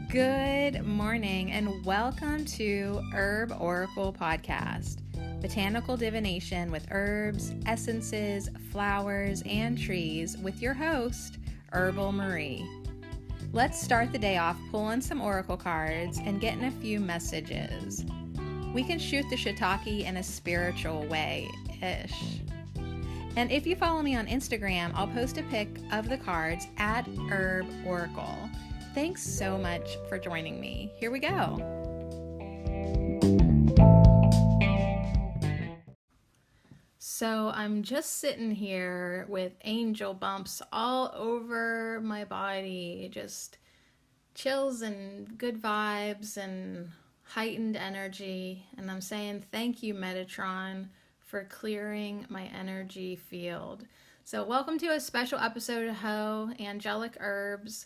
Good morning and welcome to Herb Oracle Podcast, botanical divination with herbs, essences, flowers, and trees with your host, Herbal Marie. Let's start the day off pulling some oracle cards and getting a few messages. We can shoot the shiitake in a spiritual way-ish. And if you follow me on Instagram, I'll post a pic of the cards at Herb Oracle. Thanks so much for joining me. Here we go. So I'm just sitting here with angel bumps all over my body, just chills and good vibes and heightened energy. And I'm saying thank you, Metatron, for clearing my energy field. So welcome to a special episode of Ho, Angelic Herbs,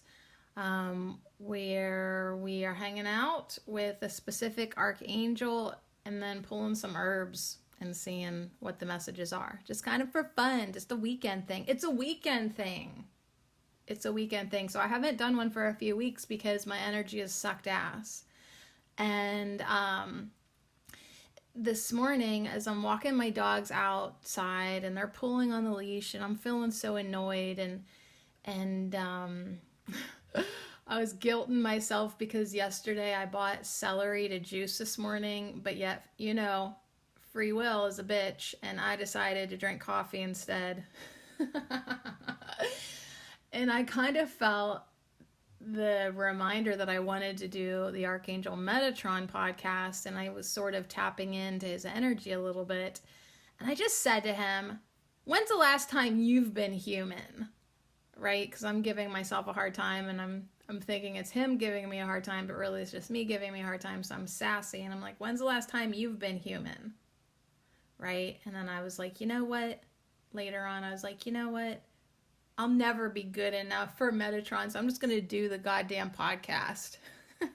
where we are hanging out with a specific archangel and then pulling some herbs and seeing what the messages are. Just kind of for fun, just a weekend thing. It's a weekend thing. So I haven't done one for a few weeks because my energy has sucked ass. And this morning, as I'm walking my dogs outside and they're pulling on the leash and I'm feeling so annoyed and I was guilting myself because yesterday I bought celery to juice this morning, but yet, free will is a bitch, and I decided to drink coffee instead. And I kind of felt the reminder that I wanted to do the Archangel Metatron podcast, and I was sort of tapping into his energy a little bit. And I just said to him, when's the last time you've been human? Right? Because I'm giving myself a hard time, and I'm thinking it's him giving me a hard time, but really it's just me giving me a hard time, so I'm sassy, and I'm like, when's the last time you've been human? Right? And then I was like, you know what? Later on, I was like, you know what? I'll never be good enough for Metatron, so I'm just going to do the goddamn podcast. And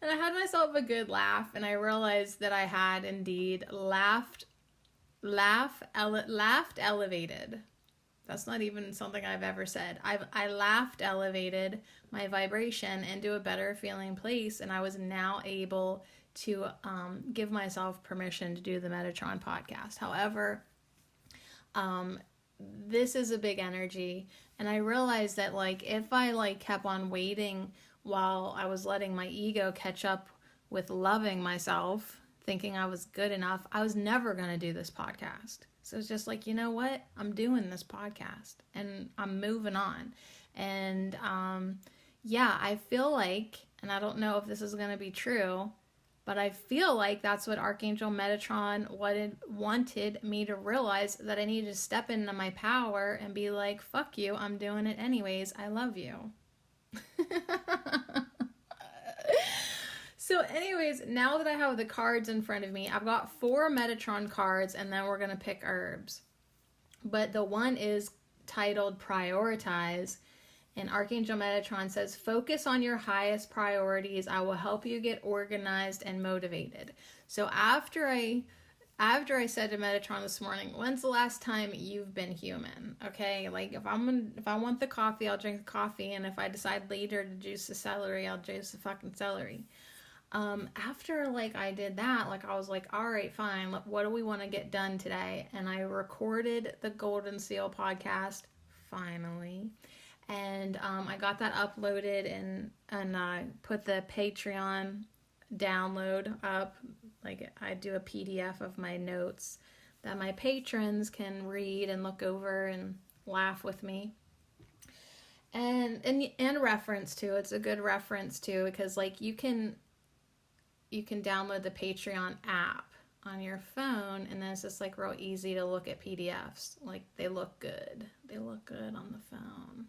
I had myself a good laugh, and I realized that I had indeed laughed elevated. That's not even something I've ever said. I laughed elevated my vibration into a better feeling place, and I was now able to give myself permission to do the Metatron podcast. However, this is a big energy, and I realized that if I kept on waiting while I was letting my ego catch up with loving myself, thinking I was good enough, I was never going to do this podcast. So it's just you know what? I'm doing this podcast and I'm moving on. And I feel like, and I don't know if this is going to be true, but I feel like that's what Archangel Metatron wanted me to realize, that I needed to step into my power and be like, fuck you, I'm doing it anyways, I love you. So anyways, now that I have the cards in front of me, I've got 4 Metatron cards, and then we're going to pick herbs. But the one is titled Prioritize, and Archangel Metatron says, focus on your highest priorities. I will help you get organized and motivated. So after I said to Metatron this morning, when's the last time you've been human? Okay, if I want the coffee, I'll drink the coffee, and if I decide later to juice the celery, I'll juice the fucking celery. After I did that, I was like, all right, fine. What do we want to get done today? And I recorded the Golden Seal podcast finally. And, I got that uploaded and I put the Patreon download up. I do a PDF of my notes that my patrons can read and look over and laugh with me. And reference to, it's a good reference to, because you can download the Patreon app on your phone, and then it's just real easy to look at PDFs. They look good. They look good on the phone.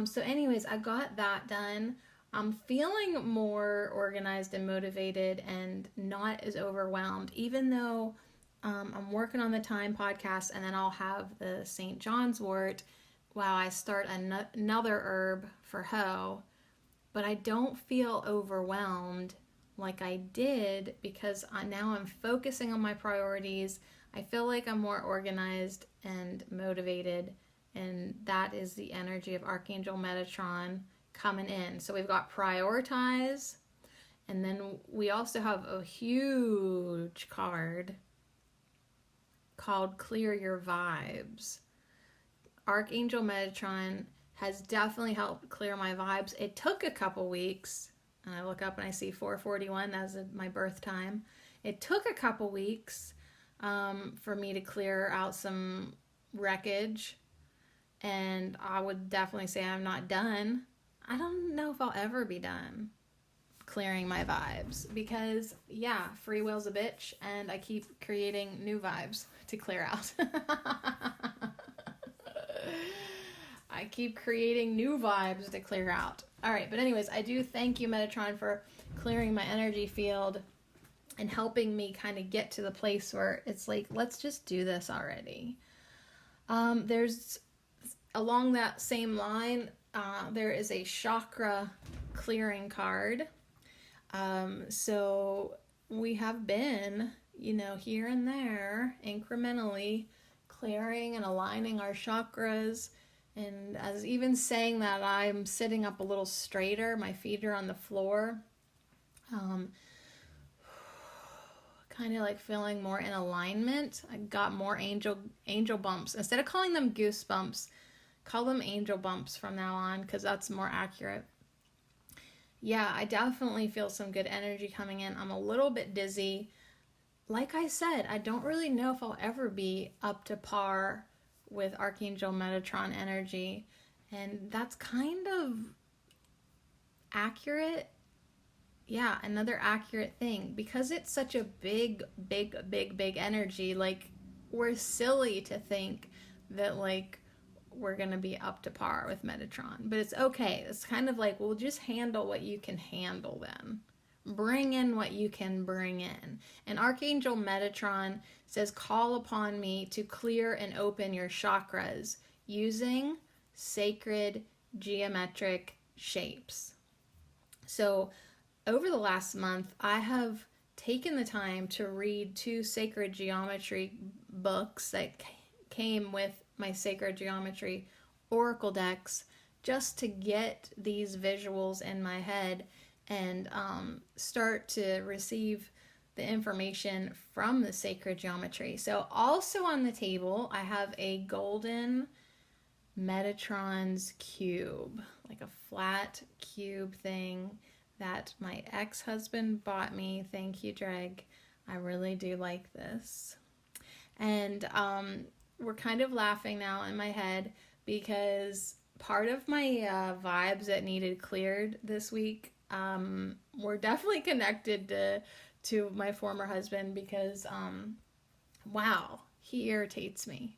So anyways, I got that done. I'm feeling more organized and motivated and not as overwhelmed, even though I'm working on the Time podcast, and then I'll have the St. John's wort while I start another herb for Ho. But I don't feel overwhelmed like I did, because now I'm focusing on my priorities. I feel like I'm more organized and motivated, and that is the energy of Archangel Metatron coming in. So we've got prioritize, and then we also have a huge card called clear your vibes. Archangel Metatron has definitely helped clear my vibes. It took a couple weeks, and I look up and I see 4:41 as my birth time. It took a couple weeks for me to clear out some wreckage, and I would definitely say I'm not done. I don't know if I'll ever be done clearing my vibes, because yeah, free will's a bitch, and I keep creating new vibes to clear out. I keep creating new vibes to clear out. All right, but anyways, I do thank you, Metatron, for clearing my energy field and helping me kind of get to the place where it's like, let's just do this already. There's, along that same line, there is a chakra clearing card. So we have been, here and there, incrementally clearing and aligning our chakras. And as even saying that, I'm sitting up a little straighter. My feet are on the floor. Kind of like feeling more in alignment. I got more angel bumps. Instead of calling them goosebumps, call them angel bumps from now on, because that's more accurate. Yeah, I definitely feel some good energy coming in. I'm a little bit dizzy. Like I said, I don't really know if I'll ever be up to par with Archangel Metatron energy, and that's kind of accurate. Yeah, another accurate thing, because it's such a big energy. Like, we're silly to think that like we're gonna be up to par with Metatron, but it's okay. It's kind of like, we'll just handle what you can handle then. Bring in what you can bring in. And Archangel Metatron says, call upon me to clear and open your chakras using sacred geometric shapes. So over the last month, I have taken the time to read 2 sacred geometry books that came with my sacred geometry oracle decks, just to get these visuals in my head and start to receive the information from the sacred geometry. So also on the table, I have a golden Metatron's cube, like a flat cube thing that my ex-husband bought me. Thank you, Dreg. I really do like this. And we're kind of laughing now in my head, because part of my vibes that needed cleared this week were definitely connected to my former husband, because wow, he irritates me.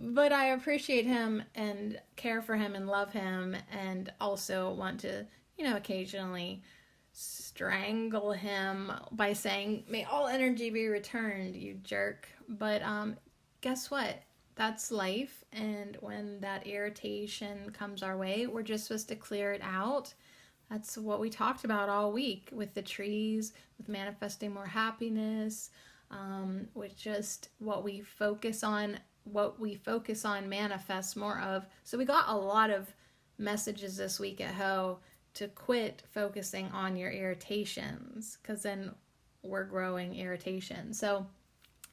But I appreciate him and care for him and love him, and also want to, occasionally strangle him by saying, may all energy be returned, you jerk. But guess what? That's life, and when that irritation comes our way, we're just supposed to clear it out. That's what we talked about all week with the trees, with manifesting more happiness, with just what we focus on manifests more of. So we got a lot of messages this week at Ho to quit focusing on your irritations, because then we're growing irritation. So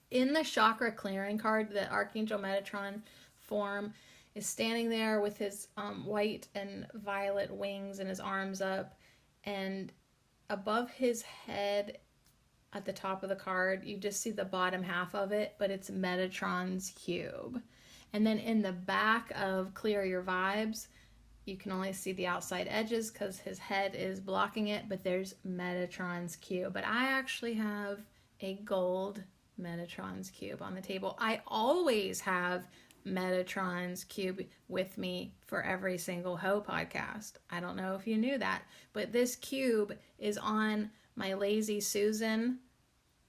in the chakra clearing card, the Archangel Metatron form is standing there with his white and violet wings and his arms up, and above his head at the top of the card, you just see the bottom half of it, but it's Metatron's cube. And then in the back of Clear Your Vibes, you can only see the outside edges because his head is blocking it, but there's Metatron's cube. But I actually have a gold Metatron's cube on the table. I always have Metatron's cube with me for every single Ho podcast. I don't know if you knew that, but this cube is on my Lazy Susan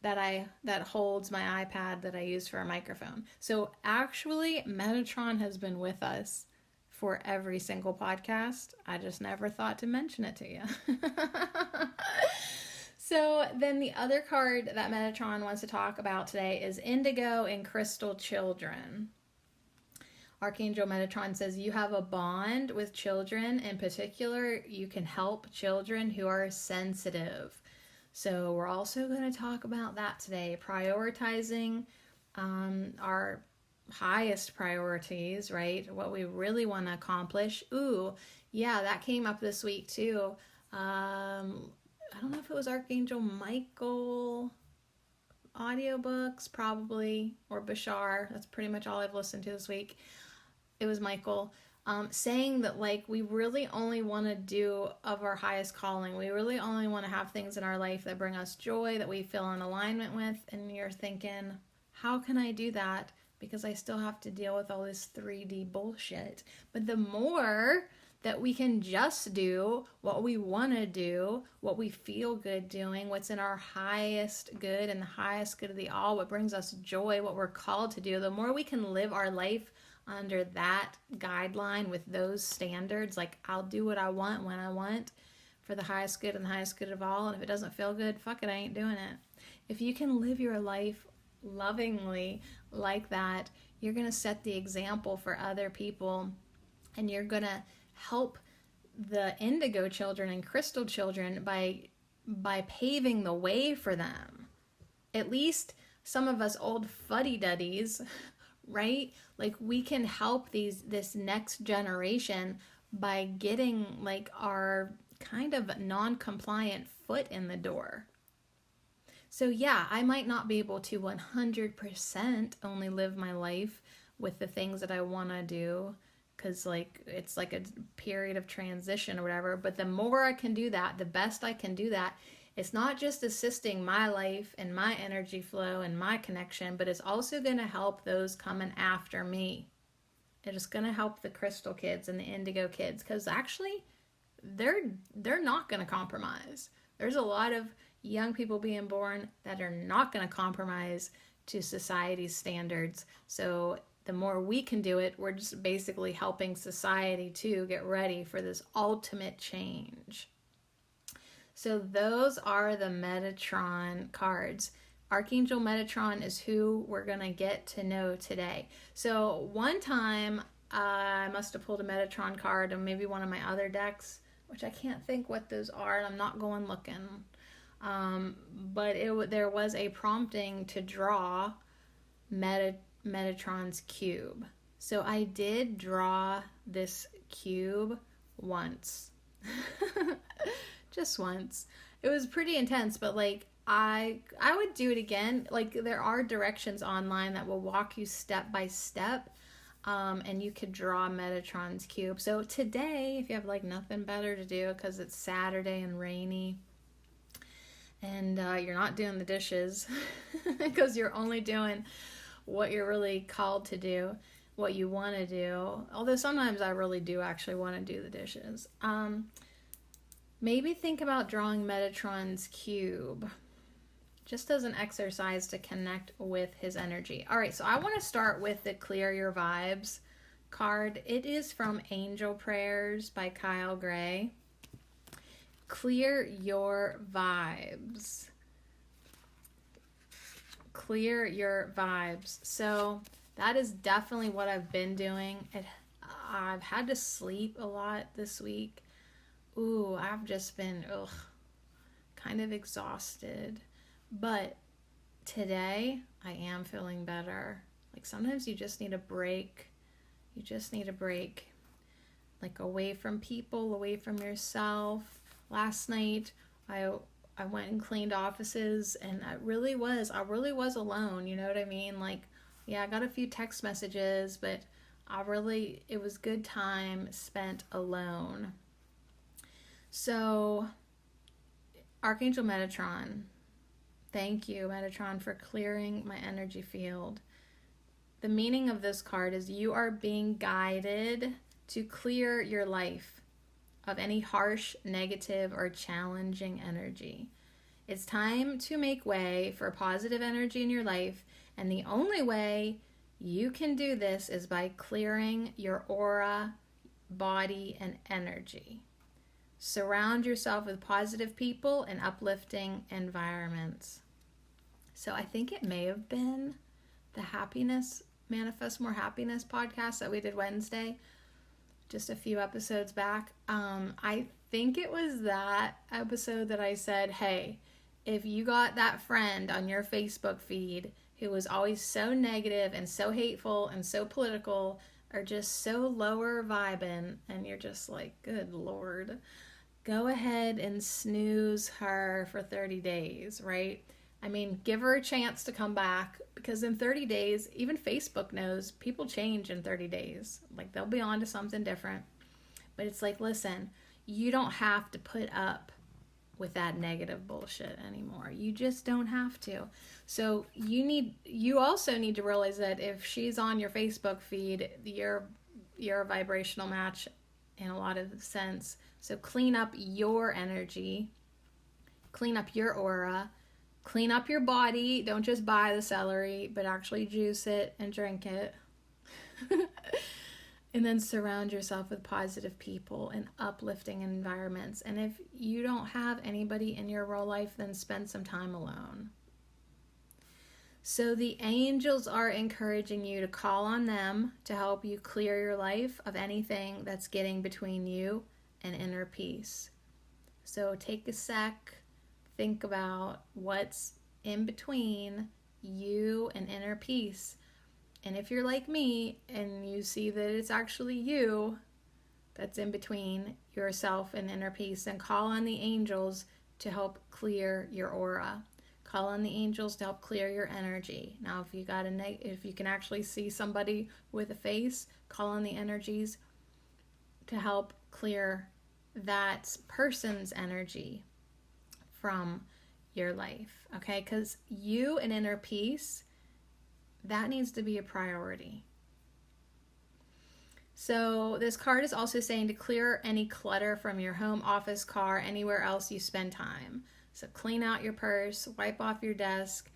that holds my iPad that I use for a microphone. So actually, Metatron has been with us for every single podcast. I just never thought to mention it to you. So then the other card that Metatron wants to talk about today is Indigo and Crystal Children. Archangel Metatron says you have a bond with children. In particular, you can help children who are sensitive. So we're also going to talk about that today, prioritizing our highest priorities, right? What we really want to accomplish. Ooh, yeah, that came up this week too. I don't know if it was Archangel Michael audiobooks, probably, or Bashar. That's pretty much all I've listened to this week. It was Michael saying that, like, we really only want to do of our highest calling. We really only want to have things in our life that bring us joy, that we feel in alignment with. And you're thinking, how can I do that? Because I still have to deal with all this 3D bullshit. But the more that we can just do what we want to do, what we feel good doing, what's in our highest good and the highest good of the all, what brings us joy, what we're called to do, the more we can live our life under that guideline with those standards. Like, I'll do what I want when I want for the highest good and the highest good of all. And if it doesn't feel good, fuck it, I ain't doing it. If you can live your life lovingly like that, you're going to set the example for other people, and you're going to help the indigo children and crystal children by paving the way for them. At least some of us old fuddy-duddies, right? Like, we can help this next generation by getting, like, our kind of non-compliant foot in the door. So yeah, I might not be able to 100% only live my life with the things that I want to do, because, like, it's like a period of transition or whatever. But the more I can do that, the best I can do that, it's not just assisting my life and my energy flow and my connection, but it's also going to help those coming after me. It's going to help the crystal kids and the indigo kids, because actually they're not going to compromise. There's a lot of young people being born that are not going to compromise to society's standards. So the more we can do it, we're just basically helping society to get ready for this ultimate change. So those are the Metatron cards. Archangel Metatron is who we're going to get to know today. So one time I must have pulled a Metatron card on maybe one of my other decks, which I can't think what those are, and I'm not going looking. But there was a prompting to draw Metatron's cube. So I did draw this cube once. Just once. It was pretty intense, but, like, I would do it again. Like, there are directions online that will walk you step by step, and you could draw Metatron's cube. So today, if you have, like, nothing better to do because it's Saturday and rainy, and you're not doing the dishes because you're only doing what you're really called to do, what you want to do. Although sometimes I really do actually want to do the dishes. Maybe think about drawing Metatron's cube just as an exercise to connect with his energy. All right, so I want to start with the Clear Your Vibes card. It is from Angel Prayers by Kyle Gray. Clear your vibes. Clear your vibes. So that is definitely what I've been doing. I've had to sleep a lot this week. Ooh, I've just been kind of exhausted. But today I am feeling better. Like, sometimes you just need a break. You just need a break. Like, away from people, away from yourself. Last night I went and cleaned offices, and I really was alone, you know what I mean? Like, yeah, I got a few text messages, but it was good time spent alone. So, Archangel Metatron, thank you, Metatron, for clearing my energy field. The meaning of this card is you are being guided to clear your life of any harsh, negative, or challenging energy. It's time to make way for positive energy in your life, and the only way you can do this is by clearing your aura, body, and energy. Surround yourself with positive people and uplifting environments. So I think it may have been the happiness Manifest More Happiness podcast that we did Wednesday, just a few episodes back. I think it was that episode that I said, hey, if you got that friend on your Facebook feed who was always so negative and so hateful and so political, or just so lower vibing, and you're just like, good Lord, go ahead and snooze her for 30 days, right? I mean, give her a chance to come back, because in 30 days, even Facebook knows people change in 30 days. Like, they'll be on to something different. But it's like, listen, you don't have to put up with that negative bullshit anymore. You just don't have to. So you also need to realize that if she's on your Facebook feed, you're a vibrational match in a lot of sense. So clean up your energy, clean up your aura, clean up your body. Don't just buy the celery, but actually juice it and drink it. And then surround yourself with positive people and uplifting environments. And if you don't have anybody in your real life, then spend some time alone. So the angels are encouraging you to call on them to help you clear your life of anything that's getting between you and inner peace. So take a sec, think about what's in between you and inner peace. And if you're like me and you see that it's actually you that's in between yourself and inner peace, then call on the angels to help clear your aura. Call on the angels to help clear your energy. Now, if you can actually see somebody with a face, call on the energies to help clear that person's energy from your life. Okay? Because you and inner peace, that needs to be a priority. So this card is also saying to clear any clutter from your home, office, car, anywhere else you spend time. So clean out your purse, wipe off your desk,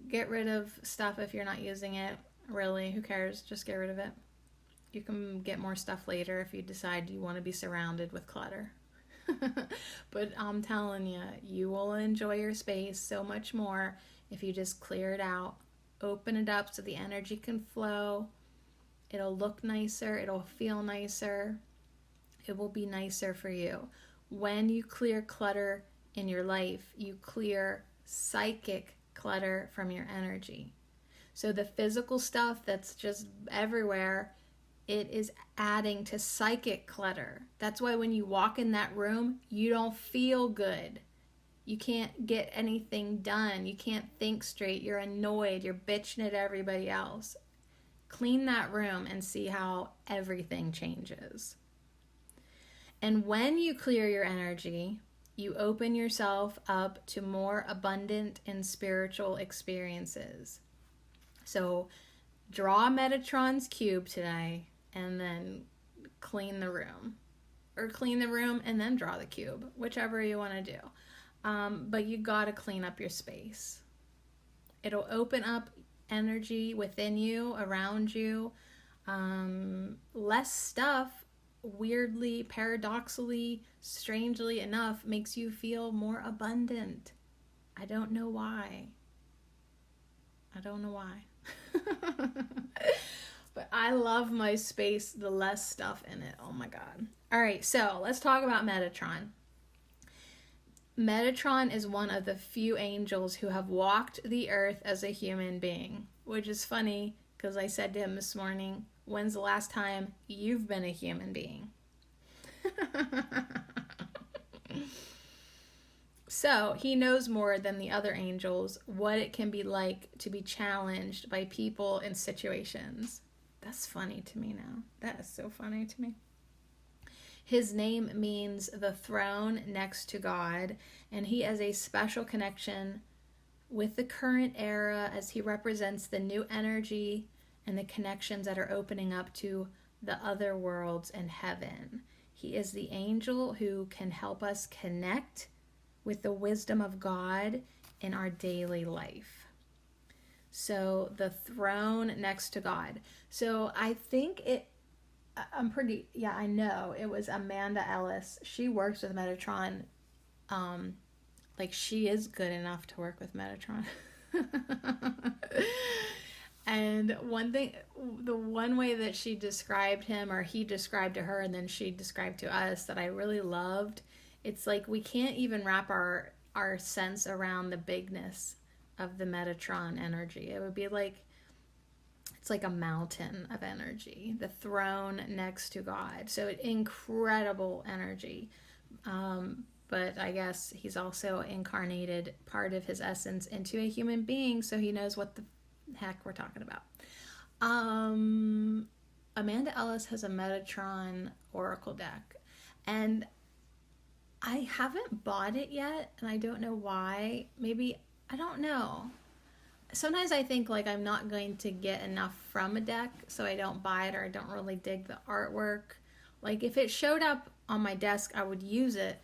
get rid of stuff if you're not using it. Really, who cares? Just get rid of it. You can get more stuff later if you decide you want to be surrounded with clutter. But I'm telling you, you will enjoy your space so much more if you just clear it out. Open it up so the energy can flow. It'll look nicer. It'll feel nicer. It will be nicer for you. When you clear clutter in your life, you clear psychic clutter from your energy. So the physical stuff that's just everywhere, it is adding to psychic clutter. That's why when you walk in that room, you don't feel good. You can't get anything done. You can't think straight. You're annoyed. You're bitching at everybody else. Clean that room and see how everything changes. And when you clear your energy, you open yourself up to more abundant and spiritual experiences. So draw Metatron's cube today and then clean the room. Or clean the room and then draw the cube, whichever you want to do. But you gotta clean up your space. It'll open up energy within you, around you. Less stuff, weirdly, paradoxically, strangely enough, makes you feel more abundant. I don't know why. But I love my space, the less stuff in it. Oh my God. All right, so let's talk about Metatron. Metatron is one of the few angels who have walked the earth as a human being, which is funny because I said to him this morning, when's the last time you've been a human being? So he knows more than the other angels what it can be like to be challenged by people and situations. That's funny to me now. That is so funny to me. His name means the throne next to God, and he has a special connection with the current era as he represents the new energy and the connections that are opening up to the other worlds and heaven. He is the angel who can help us connect with the wisdom of God in our daily life. So the throne next to God. So I think I know it was Amanda Ellis. She works with Metatron. She is good enough to work with Metatron. And one thing, the one way that she described him, or he described to her and then she described to us, that I really loved, it's like we can't even wrap our sense around the bigness of the Metatron energy. It would be like, it's like a mountain of energy, the throne next to God. So incredible energy. But I guess he's also incarnated part of his essence into a human being, so he knows what the heck we're talking about. Amanda Ellis has a Metatron Oracle deck, and I haven't bought it yet, and I don't know why. Maybe, I don't know. Sometimes I think like I'm not going to get enough from a deck, so I don't buy it, or I don't really dig the artwork. Like if it showed up on my desk, I would use it,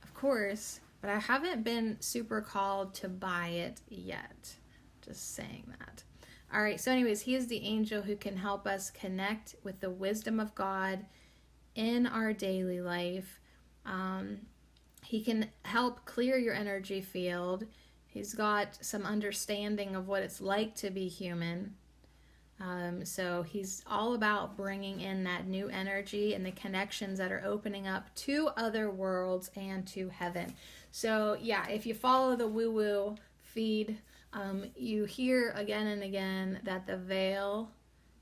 of course, but I haven't been super called to buy it yet. Just saying that. All right, so anyways, he is the angel who can help us connect with the wisdom of God in our daily life. He can help clear your energy field. He's got some understanding of what it's like to be human. So he's all about bringing in that new energy and the connections that are opening up to other worlds and to heaven. So yeah, if you follow the woo-woo feed, you hear again and again that the veil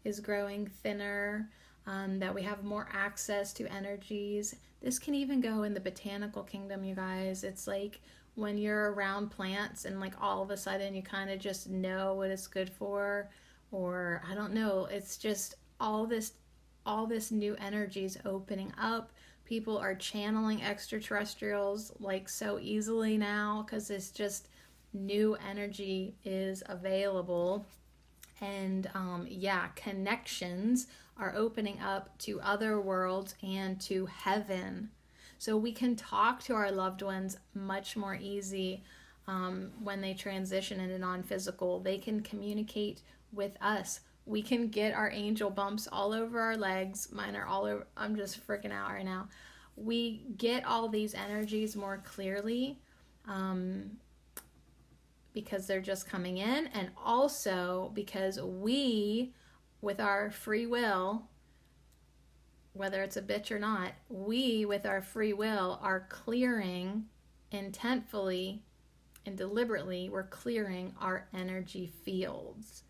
is growing thinner, that we have more access to energies. This can even go in the botanical kingdom, you guys. It's like when you're around plants and like all of a sudden you kind of just know what it's good for, or I don't know, it's just all this new energy is opening up. People are channeling extraterrestrials like so easily now because it's just new energy is available. And yeah, connections are opening up to other worlds and to heaven. So we can talk to our loved ones much more easy when they transition into non-physical. They can communicate with us. We can get our angel bumps all over our legs. Mine are all over. I'm just freaking out right now. We get all these energies more clearly because they're just coming in, and also because we, with our free will, whether it's a bitch or not, we, with our free will, are clearing intentfully and deliberately, we're clearing our energy fields,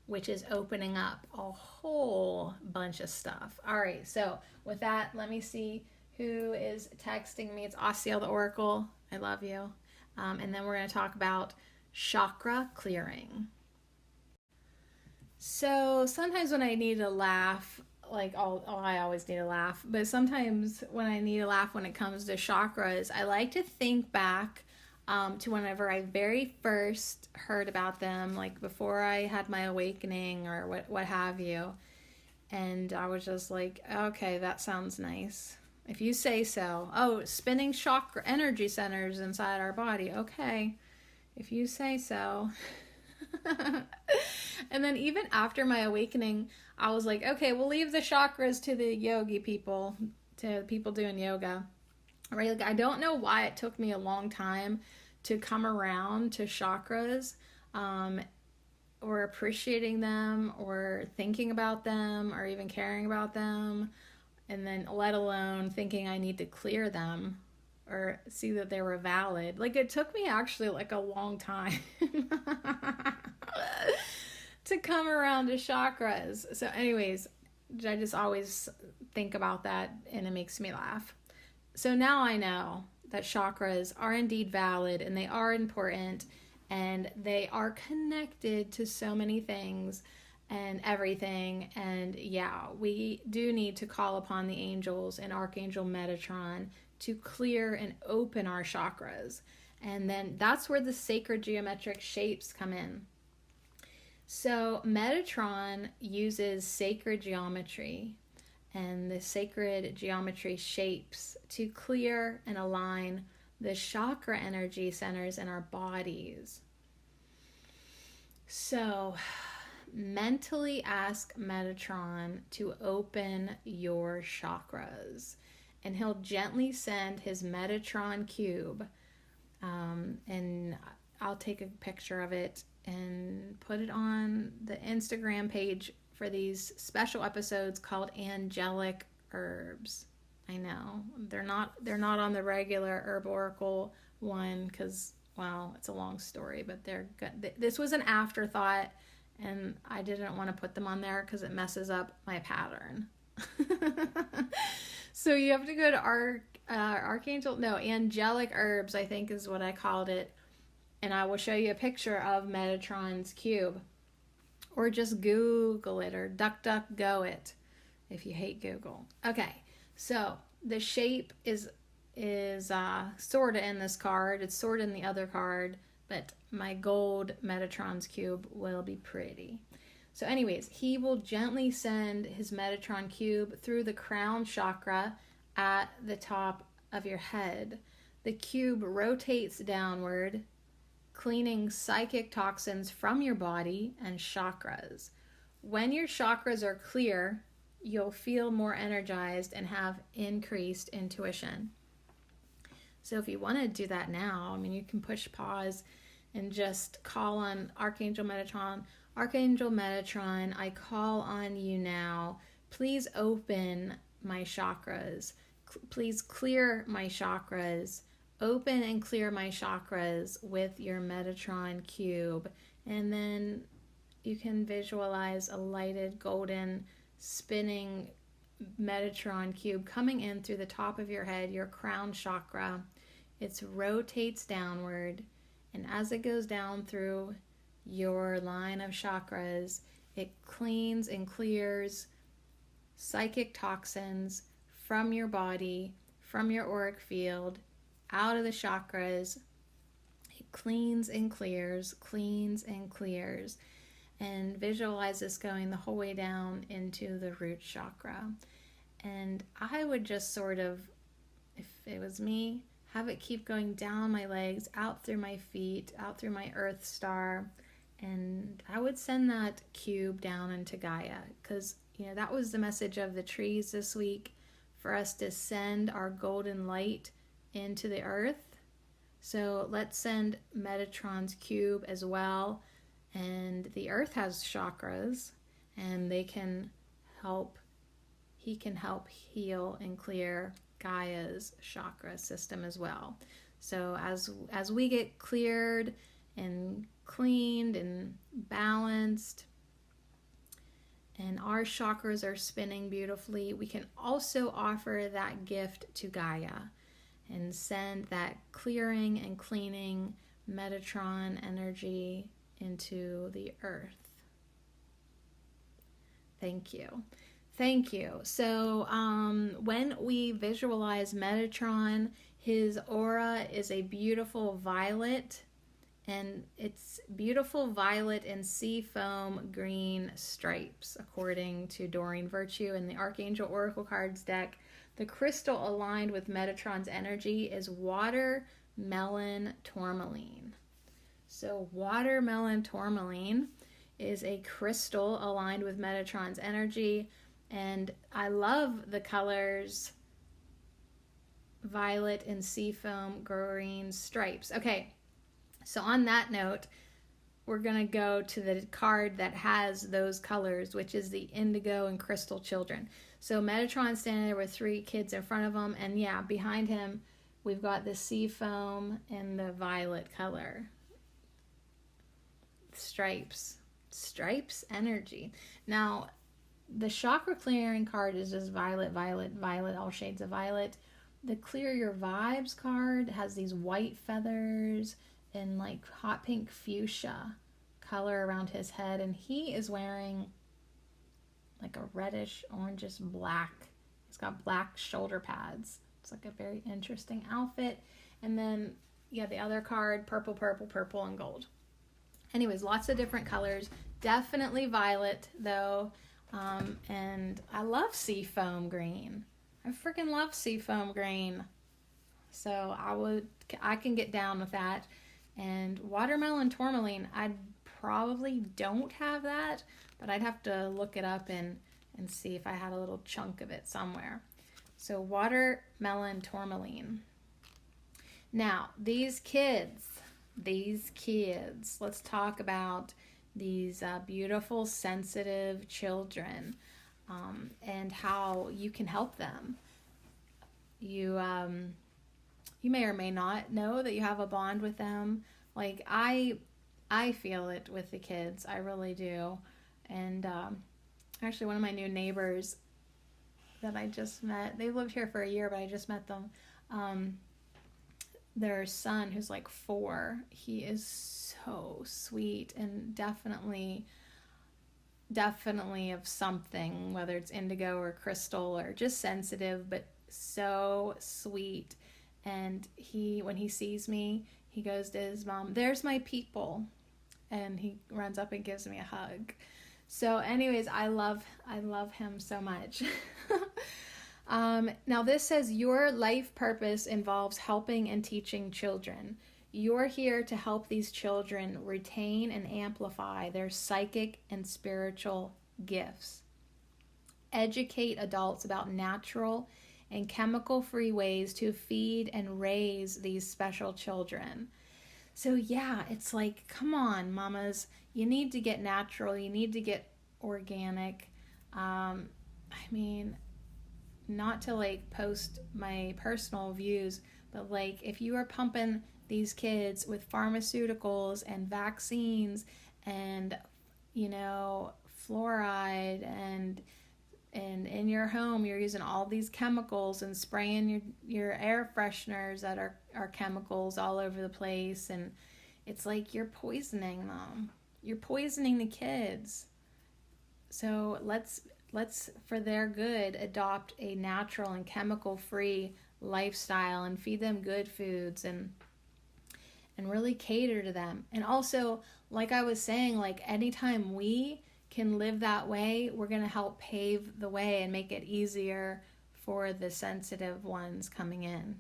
which is opening up a whole bunch of stuff. All right, so with that, let me see who is texting me. It's Osceola the Oracle. I love you. And then we're going to talk about chakra clearing. So sometimes when I need to laugh, like I always need to laugh, but sometimes when I need to laugh when it comes to chakras, I like to think back to whenever I very first heard about them, like before I had my awakening or what have you. And I was just like, okay, that sounds nice. If you say so. Oh, spinning chakra energy centers inside our body. Okay, if you say so. And then even after my awakening, I was like, okay, we'll leave the chakras to the yogi people, to people doing yoga. Right? Like, I don't know why it took me a long time to come around to chakras, or appreciating them, or thinking about them, or even caring about them, and then let alone thinking I need to clear them or see that they were valid. Like, it took me actually like a long time to come around to chakras. So anyways, I just always think about that and it makes me laugh. So now I know that chakras are indeed valid and they are important and they are connected to so many things and everything. And yeah, we do need to call upon the angels and Archangel Metatron to clear and open our chakras. And then that's where the sacred geometric shapes come in. So Metatron uses sacred geometry and the sacred geometry shapes to clear and align the chakra energy centers in our bodies. So mentally ask Metatron to open your chakras, and he'll gently send his Metatron cube, and I'll take a picture of it and put it on the Instagram page for these special episodes called angelic herbs. I know they're not on the regular Herb Oracle one because, well, it's a long story, but they're good. This was an afterthought, and I didn't want to put them on there because it messes up my pattern. So you have to go to angelic herbs, I think is what I called it, and I will show you a picture of Metatron's cube, or just Google it or DuckDuckGo it if you hate Google. Okay, so the shape is sort of in this card. It's sort of in the other card, but my gold Metatron's cube will be pretty. So anyways, he will gently send his Metatron cube through the crown chakra at the top of your head. The cube rotates downward, cleaning psychic toxins from your body and chakras. When your chakras are clear, you'll feel more energized and have increased intuition. So if you want to do that now, I mean, you can push pause and just call on Archangel Metatron. Archangel Metatron, I call on you now. Please open my chakras. Please clear my chakras. Open and clear my chakras with your Metatron cube. And then you can visualize a lighted golden spinning Metatron cube coming in through the top of your head, your crown chakra. It rotates downward, and as it goes down through your line of chakras, it cleans and clears psychic toxins from your body, from your auric field, out of the chakras. It cleans and clears, and visualize this going the whole way down into the root chakra. And I would just sort of, if it was me, have it keep going down my legs, out through my feet, out through my earth star, and I would send that cube down into Gaia, because that was the message of the trees this week, for us to send our golden light into the earth. So let's send Metatron's cube as well. And the earth has chakras, and he can help heal and clear Gaia's chakra system as well. So as we get cleared and cleaned and balanced, and our chakras are spinning beautifully, we can also offer that gift to Gaia and send that clearing and cleaning Metatron energy into the earth. Thank you. So when we visualize Metatron, his aura is a beautiful violet, and it's beautiful violet and sea foam green stripes, according to Doreen Virtue in the Archangel Oracle Cards deck. The crystal aligned with Metatron's energy is watermelon tourmaline. So watermelon tourmaline is a crystal aligned with Metatron's energy, and I love the colors violet and seafoam green stripes. Okay, so on that note, we're going to go to the card that has those colors, which is the indigo and crystal children. So Metatron's standing there with 3 kids in front of him, and yeah, behind him we've got the seafoam and the violet color. Stripes energy. Now, the chakra clearing card is just violet, all shades of violet. The Clear Your Vibes card has these white feathers and like hot pink fuchsia color around his head, and he is wearing like a reddish, orangish black. He's got black shoulder pads. It's like a very interesting outfit. And then, yeah, the other card, purple, and gold. Anyways, lots of different colors. Definitely violet, though. And I love seafoam green. I freaking love seafoam green. So I can get down with that. And watermelon tourmaline, I probably don't have that, but I'd have to look it up and see if I had a little chunk of it somewhere. So watermelon tourmaline. Now, these kids, let's talk about these beautiful, sensitive children, and how you can help them. You may or may not know that you have a bond with them. Like I feel it with the kids. I really do. And actually, one of my new neighbors that I just met, they lived here for a year, but I just met them. Their son, who's like 4, he is so sweet and definitely of something, whether it's indigo or crystal or just sensitive, but so sweet. And when he sees me, he goes to his mom, "There's my people," and he runs up and gives me a hug. So anyways, I love him so much. Now this says your life purpose involves helping and teaching children. You're here to help these children retain and amplify their psychic and spiritual gifts. Educate adults about natural and chemical-free ways to feed and raise these special children. So yeah, it's like, come on, mamas, you need to get natural, you need to get organic. I mean, not to like post my personal views, but like if you are pumping these kids with pharmaceuticals and vaccines and, you know, fluoride, and in your home you're using all these chemicals and spraying your air fresheners that are chemicals all over the place, and it's like you're poisoning them. You're poisoning the kids. So let's for their good adopt a natural and chemical-free lifestyle and feed them good foods and really cater to them. And also, like I was saying, like anytime we can live that way, we're going to help pave the way and make it easier for the sensitive ones coming in.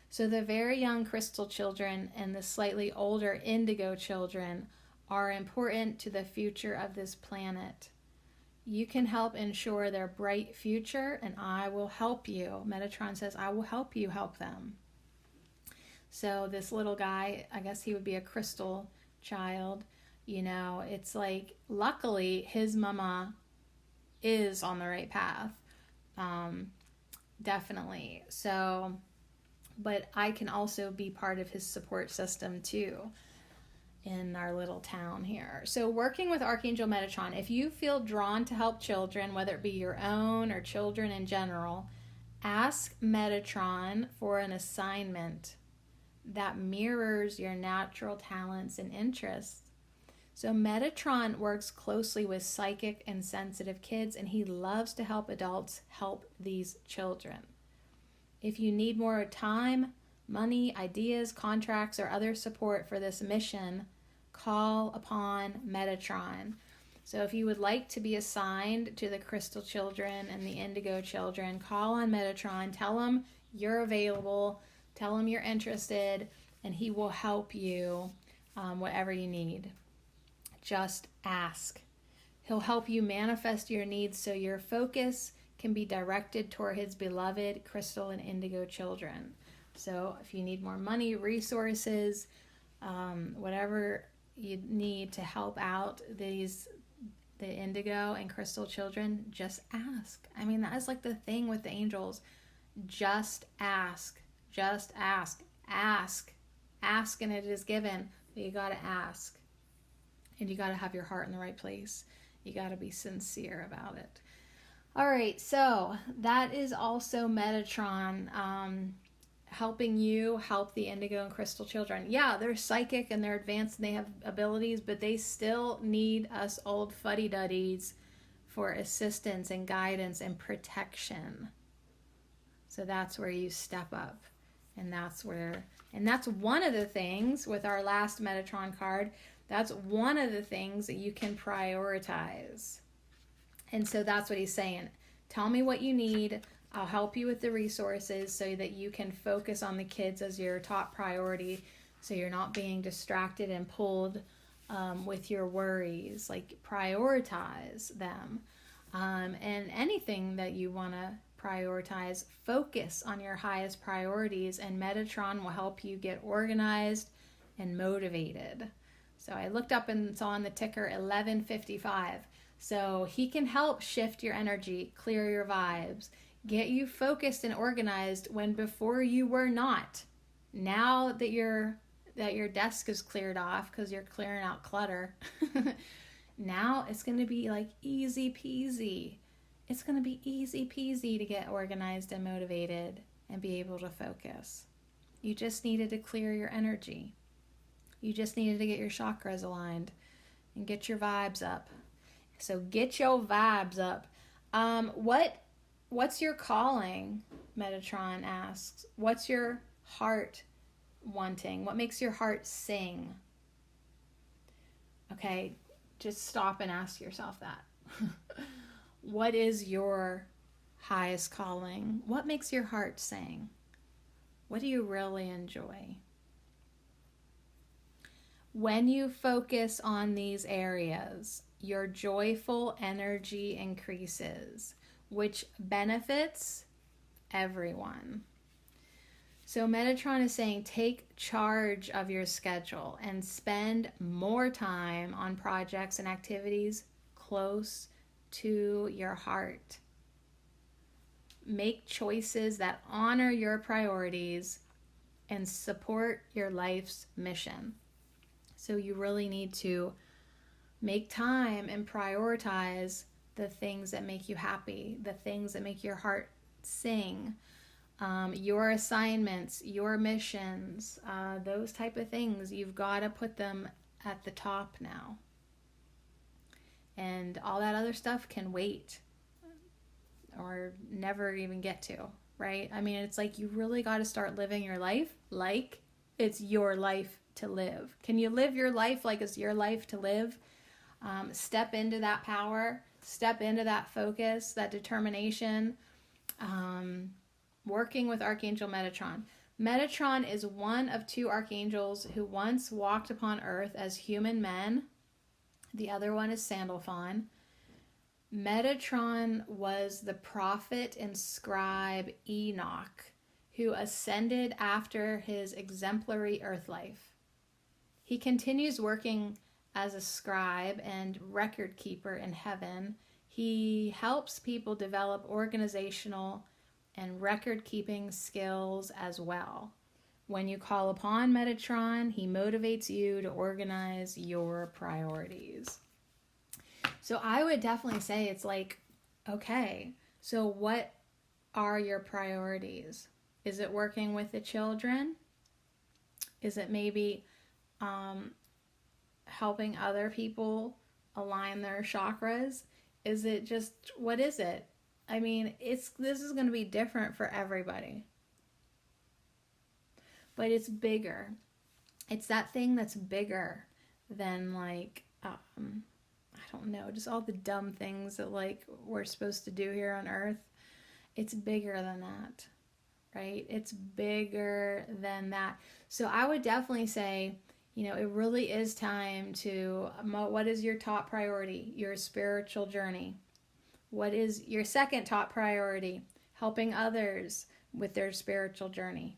So the very young crystal children and the slightly older indigo children are important to the future of this planet. You can help ensure their bright future, and I will help you. Metatron says, I will help you help them. So this little guy, I guess he would be a crystal child. You know, it's like, luckily his mama is on the right path. Definitely. So, but I can also be part of his support system too in our little town here. So working with Archangel Metatron, if you feel drawn to help children, whether it be your own or children in general, ask Metatron for an assignment that mirrors your natural talents and interests. So Metatron works closely with psychic and sensitive kids, and he loves to help adults help these children. If you need more time, money, ideas, contracts, or other support for this mission, call upon Metatron. So if you would like to be assigned to the crystal children and the indigo children, call on Metatron, tell him you're available, tell him you're interested, and he will help you whatever you need. Just ask. He'll help you manifest your needs so your focus can be directed toward his beloved crystal and indigo children. So if you need more money, resources, whatever you need to help out the indigo and crystal children, just ask. I mean, that is like the thing with the angels. Just ask. Just ask. Ask. Ask and it is given. But you got to ask. And you got to have your heart in the right place. You got to be sincere about it. All right, so that is also Metatron helping you help the indigo and crystal children. Yeah, they're psychic and they're advanced and they have abilities, but they still need us old fuddy-duddies for assistance and guidance and protection. So that's where you step up. And that's one of the things with our last Metatron card, that's one of the things that you can prioritize. And so that's what he's saying. Tell me what you need. I'll help you with the resources so that you can focus on the kids as your top priority, so you're not being distracted and pulled with your worries. Like, prioritize them. And anything that you want to prioritize, focus on your highest priorities, and Metatron will help you get organized and motivated. So I looked up and saw on the ticker 1155. So he can help shift your energy, clear your vibes, get you focused and organized when before you were not. Now that your desk is cleared off because you're clearing out clutter, now it's going to be like easy peasy. It's going to be easy peasy to get organized and motivated and be able to focus. You just needed to clear your energy. You just needed to get your chakras aligned and get your vibes up. So get your vibes up. What's your calling? Metatron asks. What's your heart wanting? What makes your heart sing? Okay, just stop and ask yourself that. What is your highest calling? What makes your heart sing? What do you really enjoy? When you focus on these areas, your joyful energy increases, which benefits everyone. So Metatron is saying take charge of your schedule and spend more time on projects and activities close to your heart. Make choices that honor your priorities and support your life's mission. So you really need to make time and prioritize the things that make you happy, the things that make your heart sing, your assignments, your missions, those type of things. You've got to put them at the top now. And all that other stuff can wait or never even get to, right? I mean, it's like you really got to start living your life like it's your life to live. Can you live your life like it's your life to live? Step into that power, step into that focus, that determination, working with Archangel Metatron. Metatron is one of two archangels who once walked upon earth as human men. The other one is Sandalphon. Metatron was the prophet and scribe Enoch, who ascended after his exemplary earth life. He continues working as a scribe and record keeper in heaven. He helps people develop organizational and record-keeping skills as well. When you call upon Metatron, he motivates you to organize your priorities. So I would definitely say it's like, okay, so what are your priorities? Is it working with the children? Is it maybe helping other people align their chakras? Is it just, what is it? I mean, this is going to be different for everybody. But it's bigger. It's that thing that's bigger than like, I don't know, just all the dumb things that like we're supposed to do here on earth. It's bigger than that, right? It's bigger than that. So I would definitely say, you know, it really is time to, what is your top priority? Your spiritual journey. What is your second top priority? Helping others with their spiritual journey.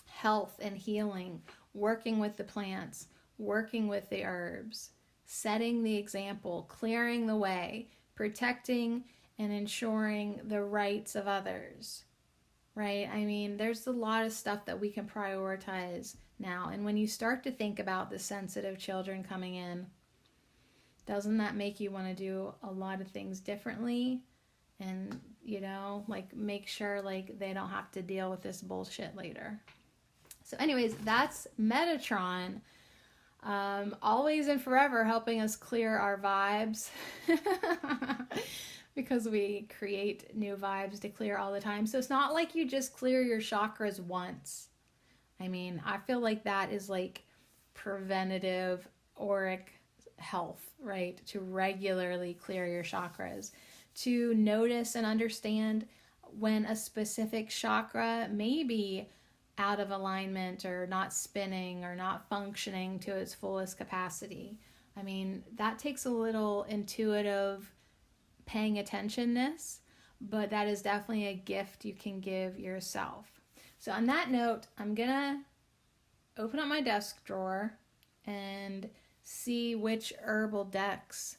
Health and healing, working with the plants, working with the herbs, setting the example, clearing the way, protecting and ensuring the rights of others, right? I mean, there's a lot of stuff that we can prioritize now. And when you start to think about the sensitive children coming in, doesn't that make you want to do a lot of things differently? And, you know, like make sure like they don't have to deal with this bullshit later. So anyways, that's Metatron. Always and forever helping us clear our vibes. Because we create new vibes to clear all the time. So it's not like you just clear your chakras once. I mean, I feel like that is like preventative auric health, right? To regularly clear your chakras, to notice and understand when a specific chakra may be out of alignment or not spinning or not functioning to its fullest capacity. I mean, that takes a little intuitive paying attentionness, but that is definitely a gift you can give yourself. So on that note, I'm gonna open up my desk drawer, and see which herbal decks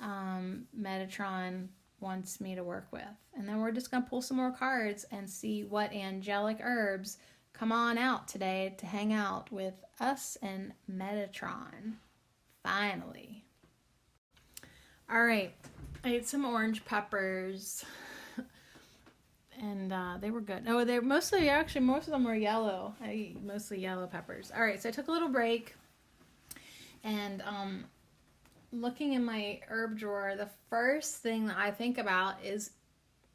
Metatron wants me to work with. And then we're just going to pull some more cards and see what angelic herbs come on out today to hang out with us and Metatron. Finally. All right. I ate some orange peppers and they were good. Oh, they're mostly, actually, most of them were yellow. I eat mostly yellow peppers. All right. So I took a little break and looking in my herb drawer, the first thing that I think about is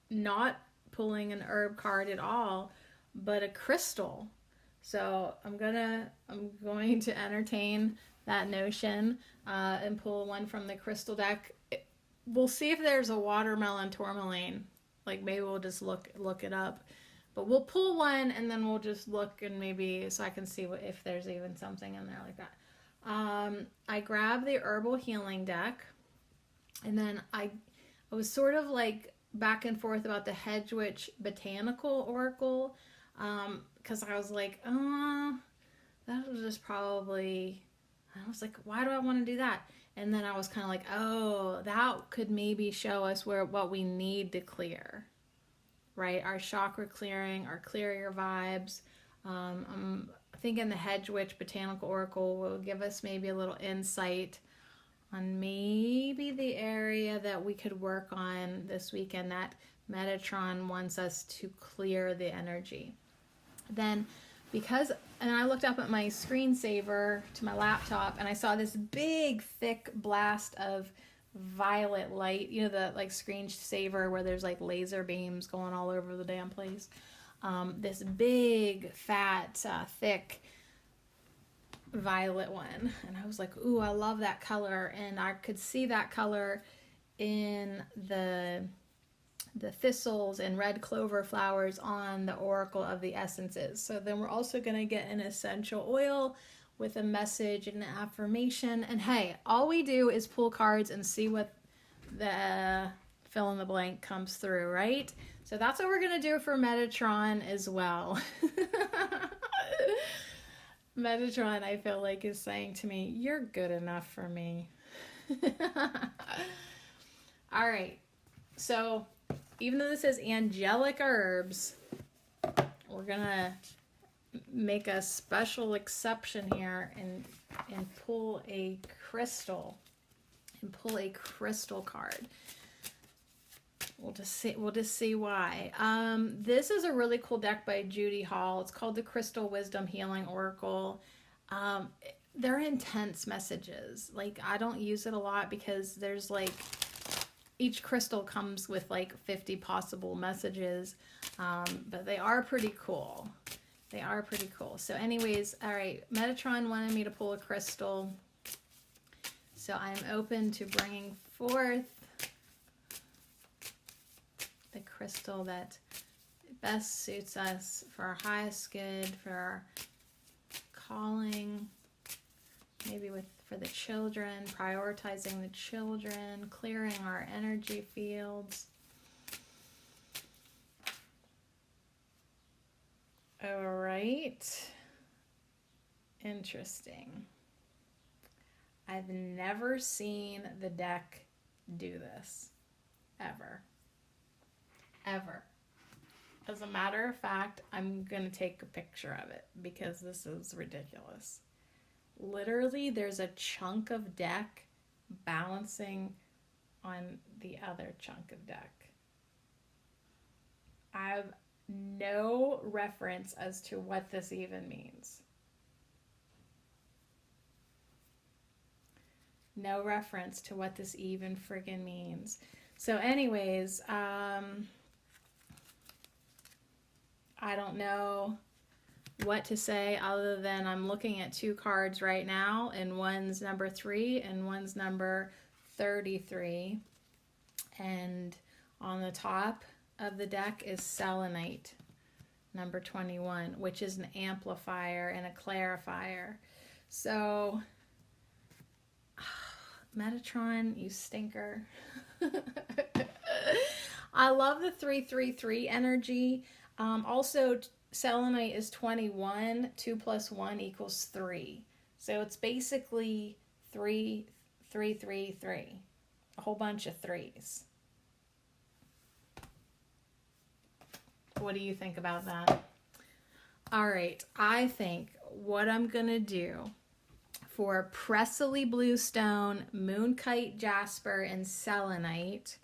not pulling an herb card at all, but a crystal. So I'm going to entertain that notion and pull one from the crystal deck. We'll see if there's a watermelon tourmaline. Like maybe we'll just look it up. But we'll pull one and then we'll just look and maybe so I can see if there's even something in there like that. I grabbed the herbal healing deck, and then I was sort of like back and forth about the Hedge Witch Botanical Oracle, because I was like, that was just probably, I was like, why do I want to do that? And then I was kind of like, oh, that could maybe show us what we need to clear, right? Our chakra clearing, our clear vibes. I'm thinking the Hedge Witch Botanical Oracle will give us maybe a little insight on maybe the area that we could work on this weekend that Metatron wants us to clear the energy. Then and I looked up at my screensaver to my laptop and I saw this big thick blast of violet light, you know, the like screensaver where there's like laser beams going all over the damn place. This big, fat, thick violet one. And I was like, ooh, I love that color. And I could see that color in the thistles and red clover flowers on the Oracle of the Essences. So then we're also going to get an essential oil with a message and an affirmation. And hey, all we do is pull cards and see what the fill in the blank comes through, right? So that's what we're going to do for Metatron as well. Metatron, I feel like, is saying to me, you're good enough for me. All right. So even though this says angelic herbs, we're going to make a special exception here and pull a crystal card. We'll just see why. This is a really cool deck by Judy Hall. It's called the Crystal Wisdom Healing Oracle. They're intense messages. Like, I don't use it a lot because there's like each crystal comes with like 50 possible messages, but they are pretty cool. They are pretty cool. So anyways, all right, Metatron wanted me to pull a crystal. So I'm open to bringing forth the crystal that best suits us for our highest good, for our calling, maybe for the children, prioritizing the children, clearing our energy fields. All right. Interesting. I've never seen the deck do this. Ever. As a matter of fact, I'm going to take a picture of it because this is ridiculous. Literally, there's a chunk of deck balancing on the other chunk of deck. I have no reference as to what this even means. No reference to what this even friggin' means. So anyways, I don't know what to say other than I'm looking at two cards right now, and one's number 3 and one's number 33. And on the top of the deck is selenite, number 21, which is an amplifier and a clarifier. So, Metatron, you stinker. I love the 333 energy. Also, selenite is 21. 2 plus 1 equals 3. So it's basically 3, 3, 3, 3. A whole bunch of threes. What do you think about that? All right, I think what I'm going to do for Presley Bluestone, Moonkite Jasper, and Selenite,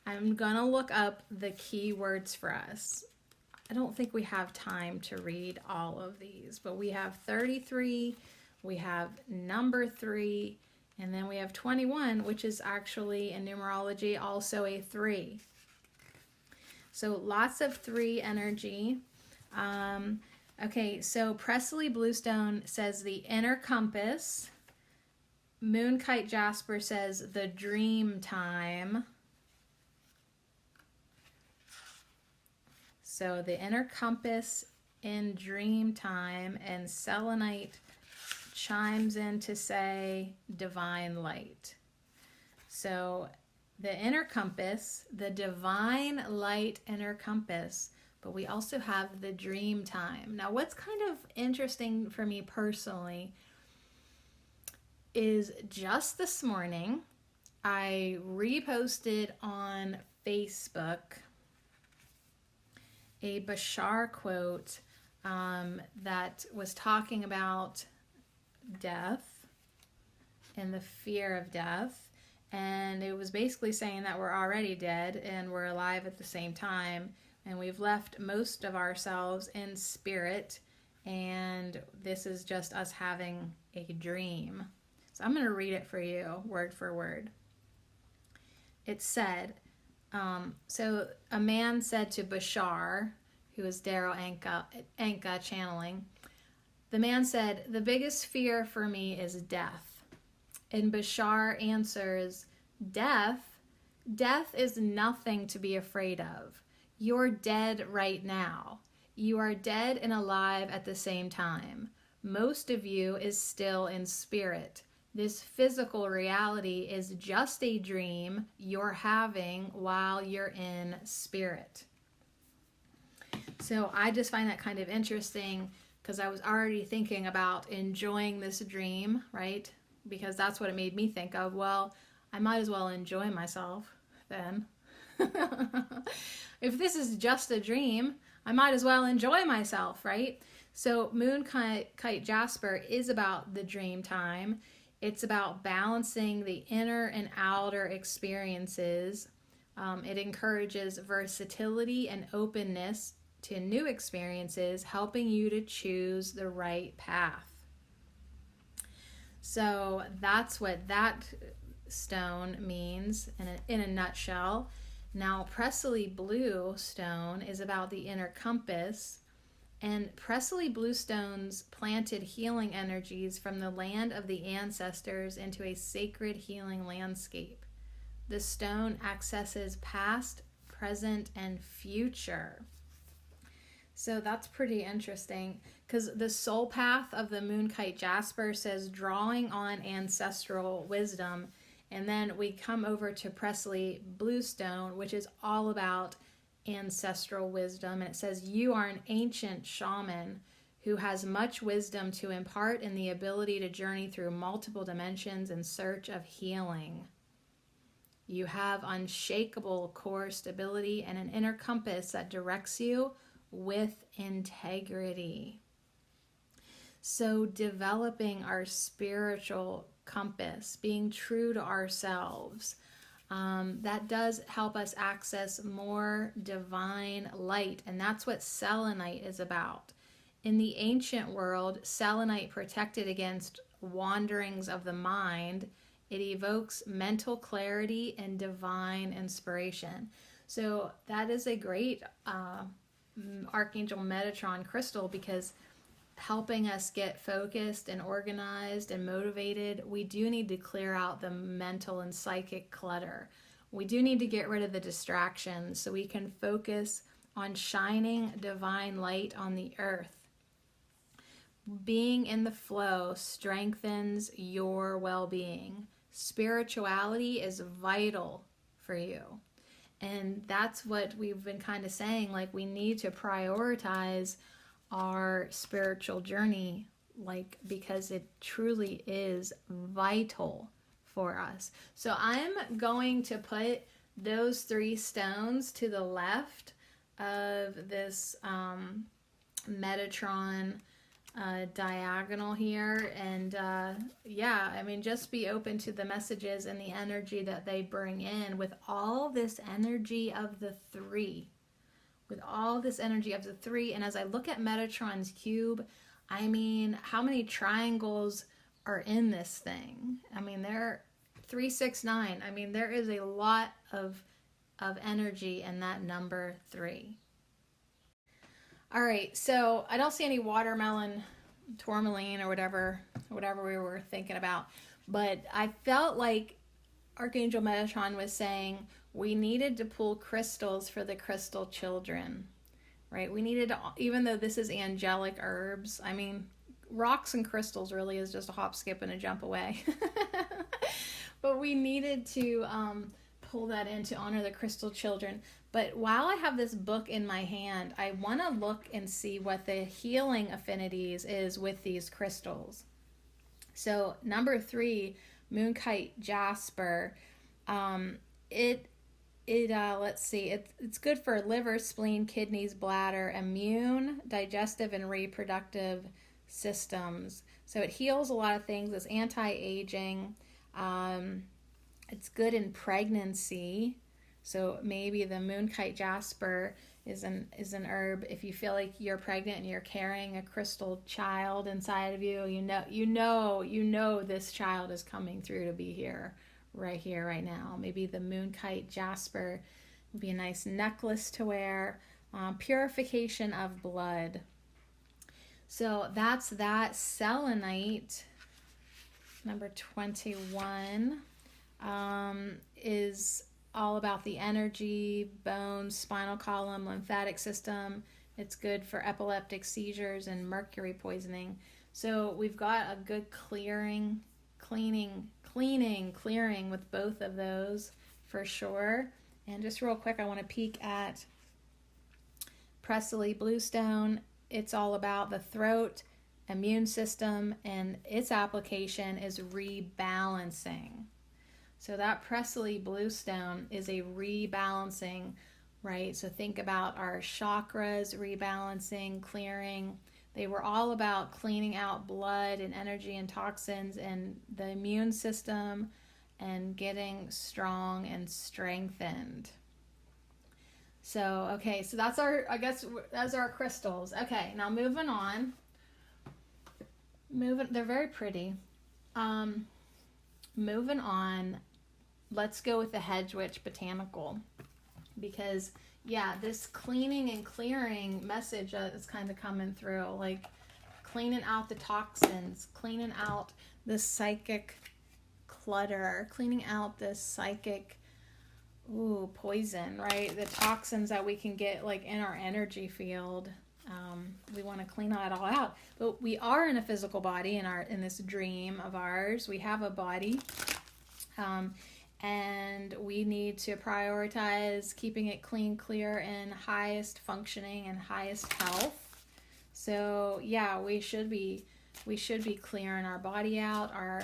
I'm going to look up the keywords for us. I don't think we have time to read all of these, but we have 33, we have number 3, and then we have 21, which is actually in numerology also a 3. So lots of 3 energy. Okay, so Presley Bluestone says the inner compass. Moonkite Jasper says the dream time. So the inner compass in dream time, and Selenite chimes in to say divine light. So the inner compass, the divine light inner compass, but we also have the dream time. Now, what's kind of interesting for me personally is just this morning, I reposted on Facebook a Bashar quote that was talking about death and the fear of death. And it was basically saying that we're already dead and we're alive at the same time. And we've left most of ourselves in spirit. And this is just us having a dream. So I'm going to read it for you, word for word. It said, so a man said to Bashar, who is Daryl Anka channeling, the man said, the biggest fear for me is death. And Bashar answers, death? Death is nothing to be afraid of. You're dead right now. You are dead and alive at the same time. Most of you is still in spirit. This physical reality is just a dream you're having while you're in spirit. So I just find that kind of interesting because I was already thinking about enjoying this dream, right? Because that's what it made me think of. Well, I might as well enjoy myself then. If this is just a dream, I might as well enjoy myself, right? So Moonkite Jasper is about the dream time. It's about balancing the inner and outer experiences. It encourages versatility and openness to new experiences, helping you to choose the right path. So that's what that stone means in a nutshell. Now, Presley Bluestone is about the inner compass. And Presley Bluestones planted healing energies from the land of the ancestors into a sacred healing landscape. The stone accesses past, present, and future. So that's pretty interesting because the soul path of the Moonkite Jasper says drawing on ancestral wisdom. And then we come over to Presley Bluestone, which is all about ancestral wisdom, and it says you are an ancient shaman who has much wisdom to impart and the ability to journey through multiple dimensions in search of healing. You have unshakable core stability and an inner compass that directs you with integrity. So developing our spiritual compass, being true to ourselves, that does help us access more divine light, and that's what selenite is about. In the ancient world, selenite protected against wanderings of the mind. It evokes mental clarity and divine inspiration. So that is a great Archangel Metatron crystal, because helping us get focused and organized and motivated, we do need to clear out the mental and psychic clutter. We do need to get rid of the distractions so we can focus on shining divine light on the earth. Being in the flow strengthens your well-being. Spirituality is vital for you. And that's what we've been kind of saying, like we need to prioritize our spiritual journey like, because it truly is vital for us. So I'm going to put those 3 stones to the left of this Metatron diagonal here, and yeah, I mean, just be open to the messages and the energy that they bring in with all this energy of the 3. With all this energy of the 3, and as I look at Metatron's cube, I mean, how many triangles are in this thing? I mean, they're 3, 6, 9. I mean, there is a lot of energy in that number 3. All right, so I don't see any watermelon tourmaline or whatever we were thinking about, but I felt like Archangel Metatron was saying we needed to pull crystals for the crystal children, right? We needed to, even though this is angelic herbs, I mean, rocks and crystals really is just a hop, skip, and a jump away. But we needed to pull that in to honor the crystal children. But while I have this book in my hand, I want to look and see what the healing affinities is with these crystals. So number 3, moonkite jasper. Let's see, it's good for liver, spleen, kidneys, bladder, immune, digestive, and reproductive systems. So it heals a lot of things. It's anti-aging. It's good in pregnancy. So maybe the moonkite jasper is an herb. If you feel like you're pregnant and you're carrying a crystal child inside of you, you know this child is coming through to be here, right now. Maybe the moonkite jasper would be a nice necklace to wear. Purification of blood. So that's that. Selenite, number 21, is all about the energy, bones, spinal column, lymphatic system. It's good for epileptic seizures and mercury poisoning. So we've got a good clearing with both of those for sure. And just real quick, I want to peek at Presley Bluestone. It's all about the throat, immune system, and its application is rebalancing. So that Presley Bluestone is a rebalancing, right? So think about our chakras, rebalancing, clearing. They were all about cleaning out blood and energy and toxins and the immune system and getting strong and strengthened. So, okay, so that's our crystals. Okay, now moving on. They're very pretty. Moving on. Let's go with the Hedge Witch Botanical, because yeah, this cleaning and clearing message is kind of coming through, like cleaning out the toxins, cleaning out the psychic clutter, cleaning out this psychic poison, right? The toxins that we can get like in our energy field. We want to clean that all out, but we are in a physical body in this dream of ours. We have a body. And we need to prioritize keeping it clean, clear, and highest functioning and highest health. So yeah, we should be clearing our body out, our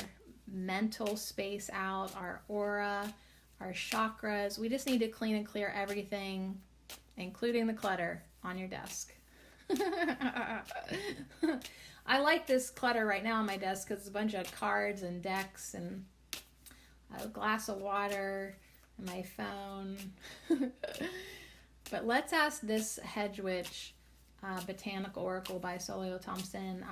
mental space out, our aura, our chakras. We just need to clean and clear everything, including the clutter on your desk. I like this clutter right now on my desk because it's a bunch of cards and decks and a glass of water, and my phone. But let's ask this Hedge Witch Botanical Oracle by Solio Thompson.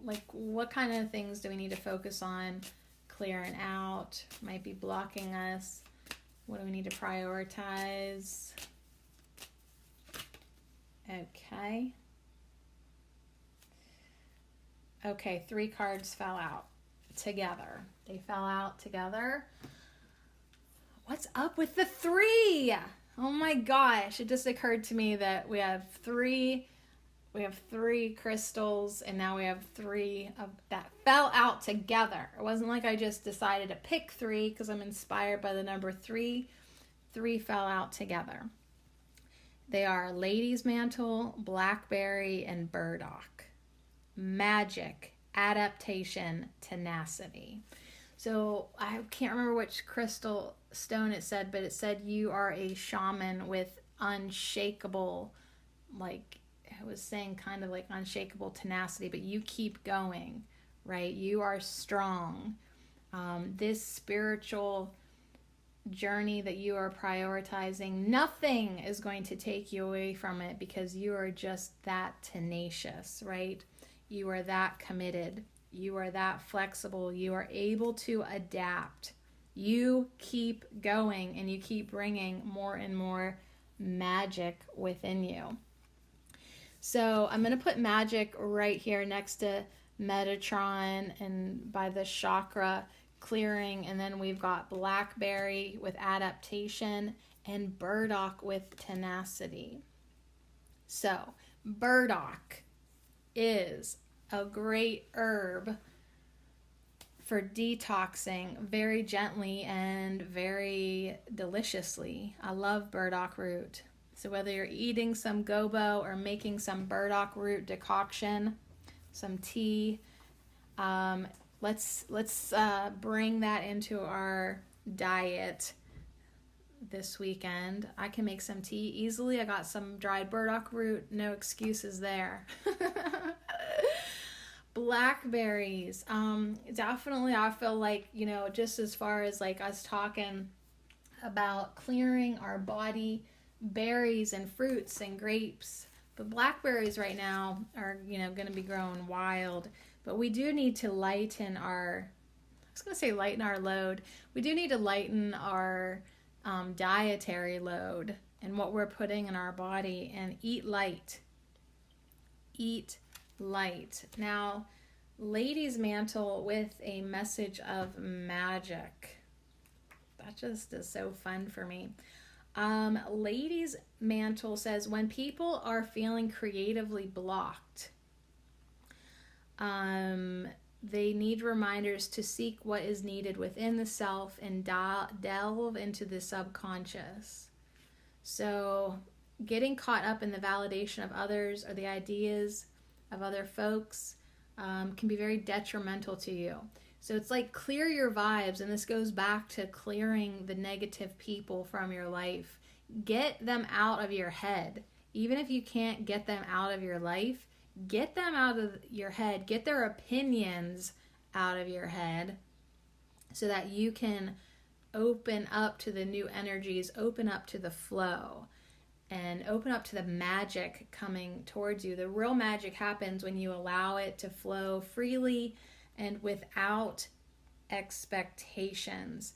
Like, what kind of things do we need to focus on clearing out? Might be blocking us. What do we need to prioritize? Okay. Okay, 3 cards fell out together. They fell out together. What's up with the 3? Oh my gosh, it just occurred to me that we have 3 crystals, and now we have 3 of that fell out together. It wasn't like I just decided to pick 3 because I'm inspired by the number 3. 3 fell out together. They are Lady's Mantle, Blackberry, and Burdock. magic, adaptation, tenacity. So I can't remember which crystal stone it said, but it said you are a shaman with unshakable, like it was saying kind of like unshakable tenacity, but you keep going, right? You are strong. This spiritual journey that you are prioritizing, nothing is going to take you away from it because you are just that tenacious, right? You are that committed. You are that flexible. You are able to adapt. You keep going and you keep bringing more and more magic within you. So I'm going to put magic right here next to Metatron and by the chakra clearing, and then we've got blackberry with adaptation and burdock with tenacity. So burdock is a great herb for detoxing very gently and very deliciously. I love burdock root. So whether you're eating some gobo or making some burdock root decoction, some tea, let's bring that into our diet this weekend. I can make some tea easily. I got some dried burdock root. No excuses there. Blackberries. Definitely I feel like, just as far as like us talking about clearing our body, berries and fruits and grapes. But blackberries right now are, going to be growing wild. But we do need to lighten our load. We do need to lighten our dietary load and what we're putting in our body, and eat light. Eat light. Now, Lady's Mantle with a message of magic. That just is so fun for me. Lady's Mantle says, when people are feeling creatively blocked, they need reminders to seek what is needed within the self and delve into the subconscious. So getting caught up in the validation of others or the ideas of other folks can be very detrimental to you. So it's like clear your vibes, and this goes back to clearing the negative people from your life. Get them out of your head. Even if you can't get them out of your life, get them out of your head. Get their opinions out of your head so that you can open up to the new energies, open up to the flow, and open up to the magic coming towards you. The real magic happens when you allow it to flow freely and without expectations.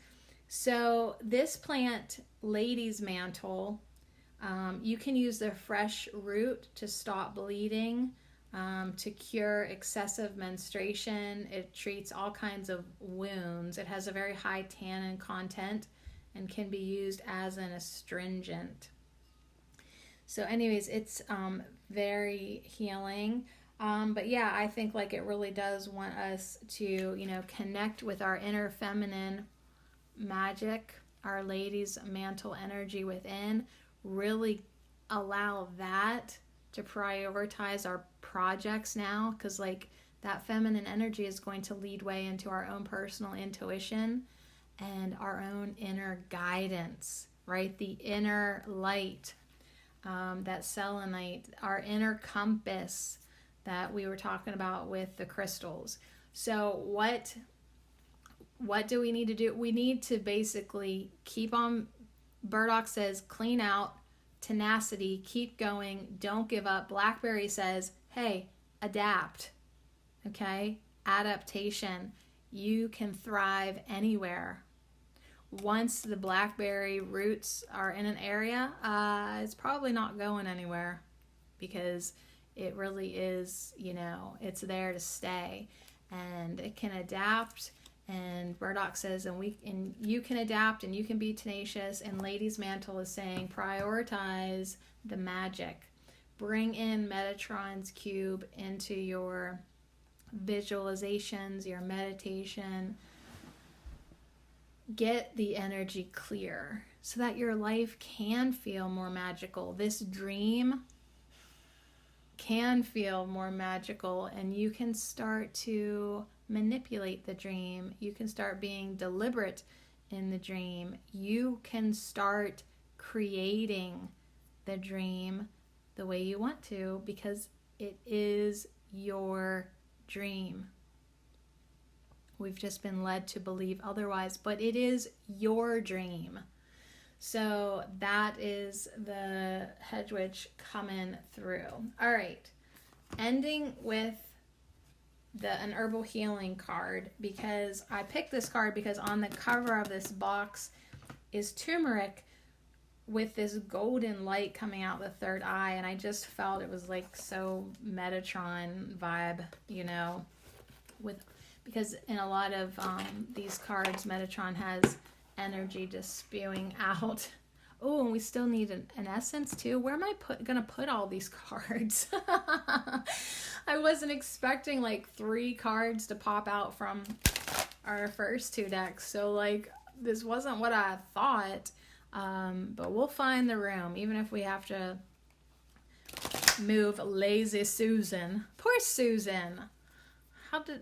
So this plant, Lady's Mantle, you can use the fresh root to stop bleeding, to cure excessive menstruation. It treats all kinds of wounds. It has a very high tannin content and can be used as an astringent. So anyways, it's very healing. But yeah, I think like it really does want us to, connect with our inner feminine magic, our Lady's Mantle energy within, really allow that to prioritize our projects now, because like that feminine energy is going to lead way into our own personal intuition and our own inner guidance, right? The inner light, that selenite, our inner compass that we were talking about with the crystals. So what do we need to do? We need to basically keep on, burdock says, clean out, tenacity, keep going, don't give up. Blackberry says, hey, adapt, okay? Adaptation. You can thrive anywhere. Once the blackberry roots are in an area, it's probably not going anywhere, because it really is, it's there to stay, and it can adapt. And burdock says, and you can adapt and you can be tenacious. And Lady's Mantle is saying, prioritize the magic. Bring in Metatron's cube into your visualizations, your meditation. Get the energy clear so that your life can feel more magical. This dream can feel more magical, and you can start to manipulate the dream. You can start being deliberate in the dream. You can start creating the dream the way you want to, because it is your dream. We've just been led to believe otherwise, but it is your dream. So that is the hedge witch coming through. All right, ending with an herbal healing card, because I picked this card because on the cover of this box is turmeric with this golden light coming out the third eye, and I just felt it was like so Metatron vibe, you know, because in a lot of these cards, Metatron has energy just spewing out. Oh, and we still need an essence too. Where am I gonna put all these cards? I wasn't expecting like 3 cards to pop out from our first 2 decks, so like this wasn't what I thought. But we'll find the room, even if we have to move lazy Susan. Poor Susan.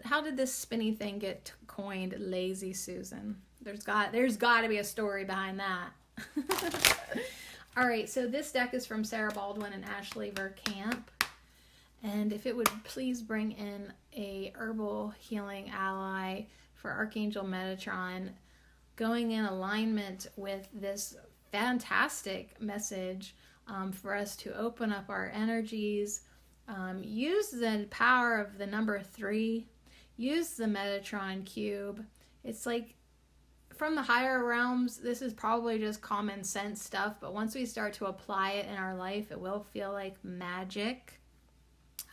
How did this spinny thing get coined lazy Susan? There's got to be a story behind that. All right, so this deck is from Sarah Baldwin and Ashley Verkamp. And if it would please bring in a herbal healing ally for Archangel Metatron, going in alignment with this fantastic message for us to open up our energies, use the power of the number 3, use the Metatron cube. It's like, from the higher realms, this is probably just common sense stuff, but once we start to apply it in our life, it will feel like magic.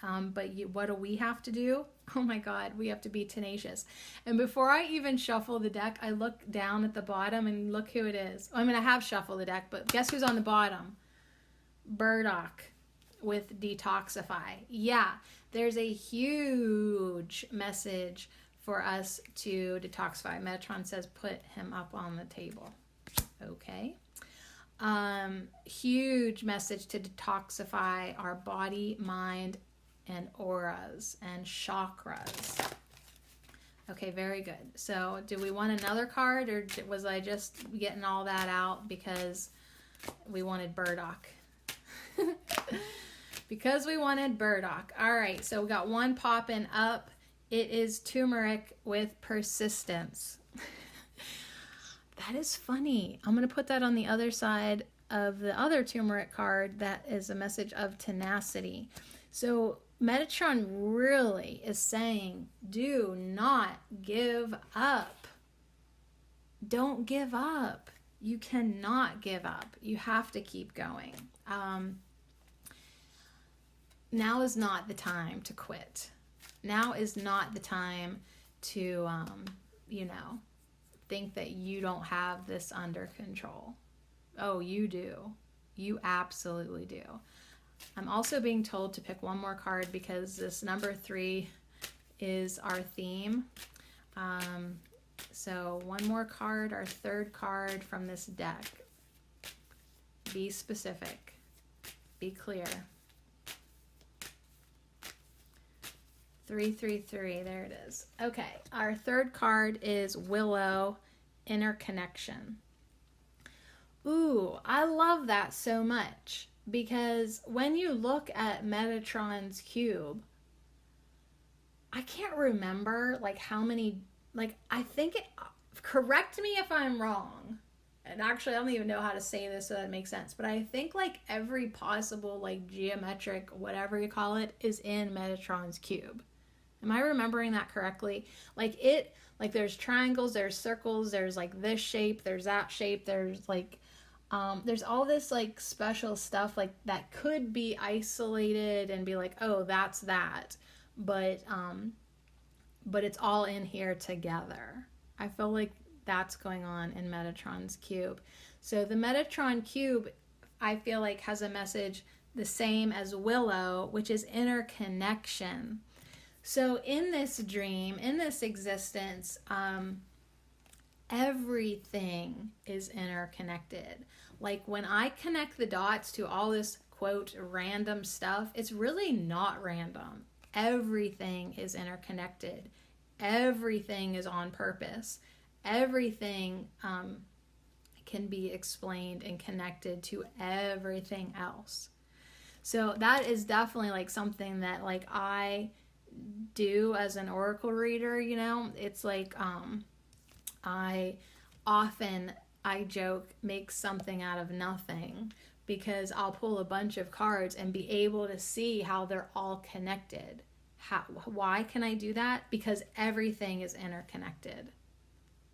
But what do we have to do? Oh my God, we have to be tenacious. And before I even shuffle the deck, I look down at the bottom and look who it is. I mean, I have shuffled the deck, but guess who's on the bottom? Burdock with Detoxify. Yeah, there's a huge message for us to detoxify. Metatron says put him up on the table. Okay. Huge message to detoxify our body, mind, and auras and chakras. Okay, very good. So do we want another card, or was I just getting all that out because we wanted Burdock? Because we wanted Burdock. All right, so we got one popping up. It is turmeric with persistence. That is funny. I'm going to put that on the other side of the other turmeric card that is a message of tenacity. So Metatron really is saying, do not give up. Don't give up. You cannot give up. You have to keep going. Now is not the time to quit. Now is not the time to, think that you don't have this under control. Oh, you do. You absolutely do. I'm also being told to pick one more card because this number 3 is our theme. So one more card, our third card from this deck. Be specific. Be clear. 333, there it is. Okay, our third card is Willow, Interconnection. Ooh, I love that so much, because when you look at Metatron's cube, I can't remember how many, I think correct me if I'm wrong, and actually I don't even know how to say this so that it makes sense, but I think every possible geometric, whatever you call it, is in Metatron's cube. Am I remembering that correctly? There's triangles, there's circles, there's this shape, there's that shape, there's there's all this special stuff that could be isolated and be oh, that's that. But it's all in here together. I feel like that's going on in Metatron's cube. So the Metatron cube, I feel has a message the same as Willow, which is interconnection. So in this dream, in this existence, everything is interconnected. When I connect the dots to all this quote random stuff, it's really not random. Everything is interconnected. Everything is on purpose. Everything can be explained and connected to everything else. So that is definitely like something that like I do as an oracle reader, you know. It's like I joke, make something out of nothing, because I'll pull a bunch of cards and be able to see how they're all connected. Why can I do that? Because everything is interconnected.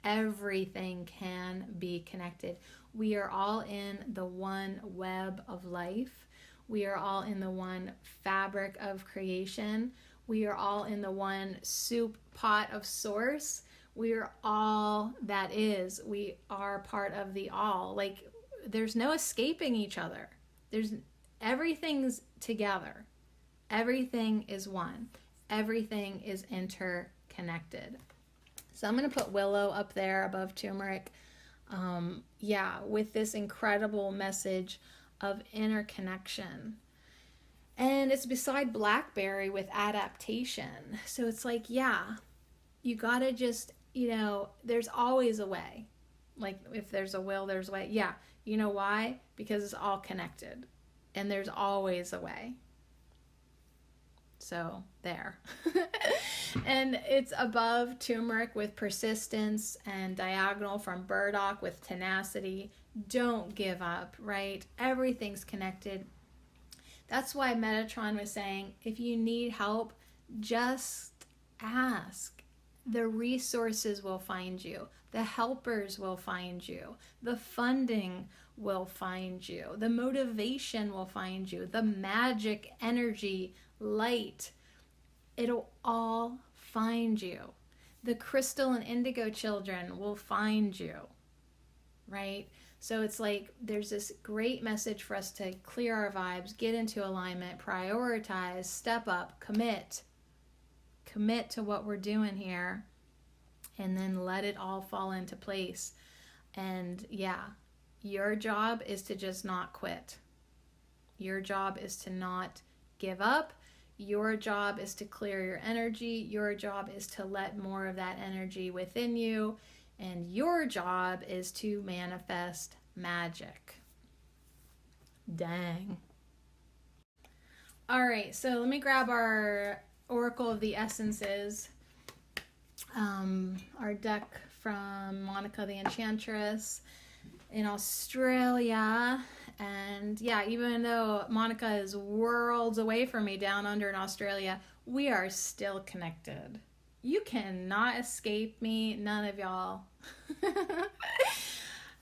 Everything can be connected. We are all in the one web of life. We are all in the one fabric of creation. We are all in the one soup pot of source. We are all that is. We are part of the all. Like, there's no escaping each other. Everything's together. Everything is one. Everything is interconnected. So I'm going to put willow up there above turmeric. With this incredible message of interconnection. And it's beside blackberry with adaptation. So it's like, you got to just, there's always a way. Like, if there's a will, there's a way. Yeah. You know why? Because it's all connected. And there's always a way. So, there. And it's above turmeric with persistence, and diagonal from burdock with tenacity. Don't give up, right? Everything's connected. That's why Metatron was saying, if you need help, just ask. The resources will find you. The helpers will find you. The funding will find you. The motivation will find you. The magic, energy, light, it'll all find you. The crystal and indigo children will find you, right? So it's like there's this great message for us to clear our vibes, get into alignment, prioritize, step up, commit to what we're doing here, and then let it all fall into place. And your job is to just not quit. Your job is to not give up. Your job is to clear your energy. Your job is to let more of that energy within you. And your job is to manifest magic. Dang. All right, so let me grab our Oracle of the Essences. Our deck from Monica the Enchantress in Australia. And even though Monica is worlds away from me down under in Australia, we are still connected. You cannot escape me, none of y'all.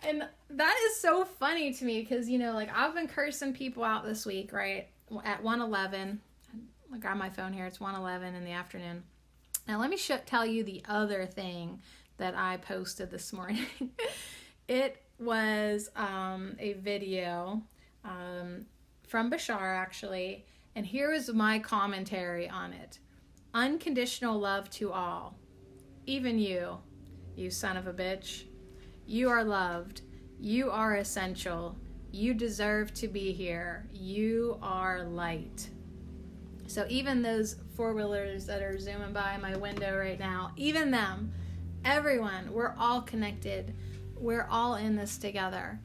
And that is so funny to me because, I've been cursing people out this week, right? At 1:11. I got my phone here. It's 1:11 in the afternoon. Now, let me tell you the other thing that I posted this morning. It was a video from Bashar, actually, and here is my commentary on it. Unconditional love to all. Even you son of a bitch. You are loved. You are essential. You deserve to be here. You are light. So even those four-wheelers that are zooming by my window right now, even them, everyone, we're all connected. We're all in this together.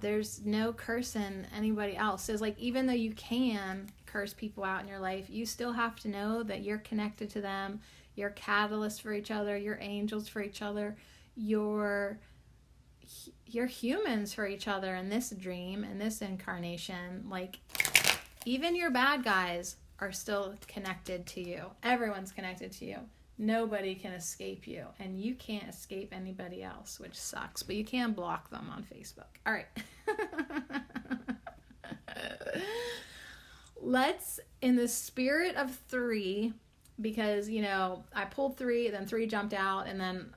There's no cursing anybody else. So it's like, even though you can curse people out in your life, you still have to know that you're connected to them. You're catalysts for each other. You're angels for each other. You're humans for each other in this dream, in this incarnation. Like, even your bad guys are still connected to you. Everyone's connected to you. Nobody can escape you, and you can't escape anybody else, which sucks, but you can block them on Facebook. All right. Let's, in the spirit of 3, because, I pulled 3, then 3 jumped out, and then,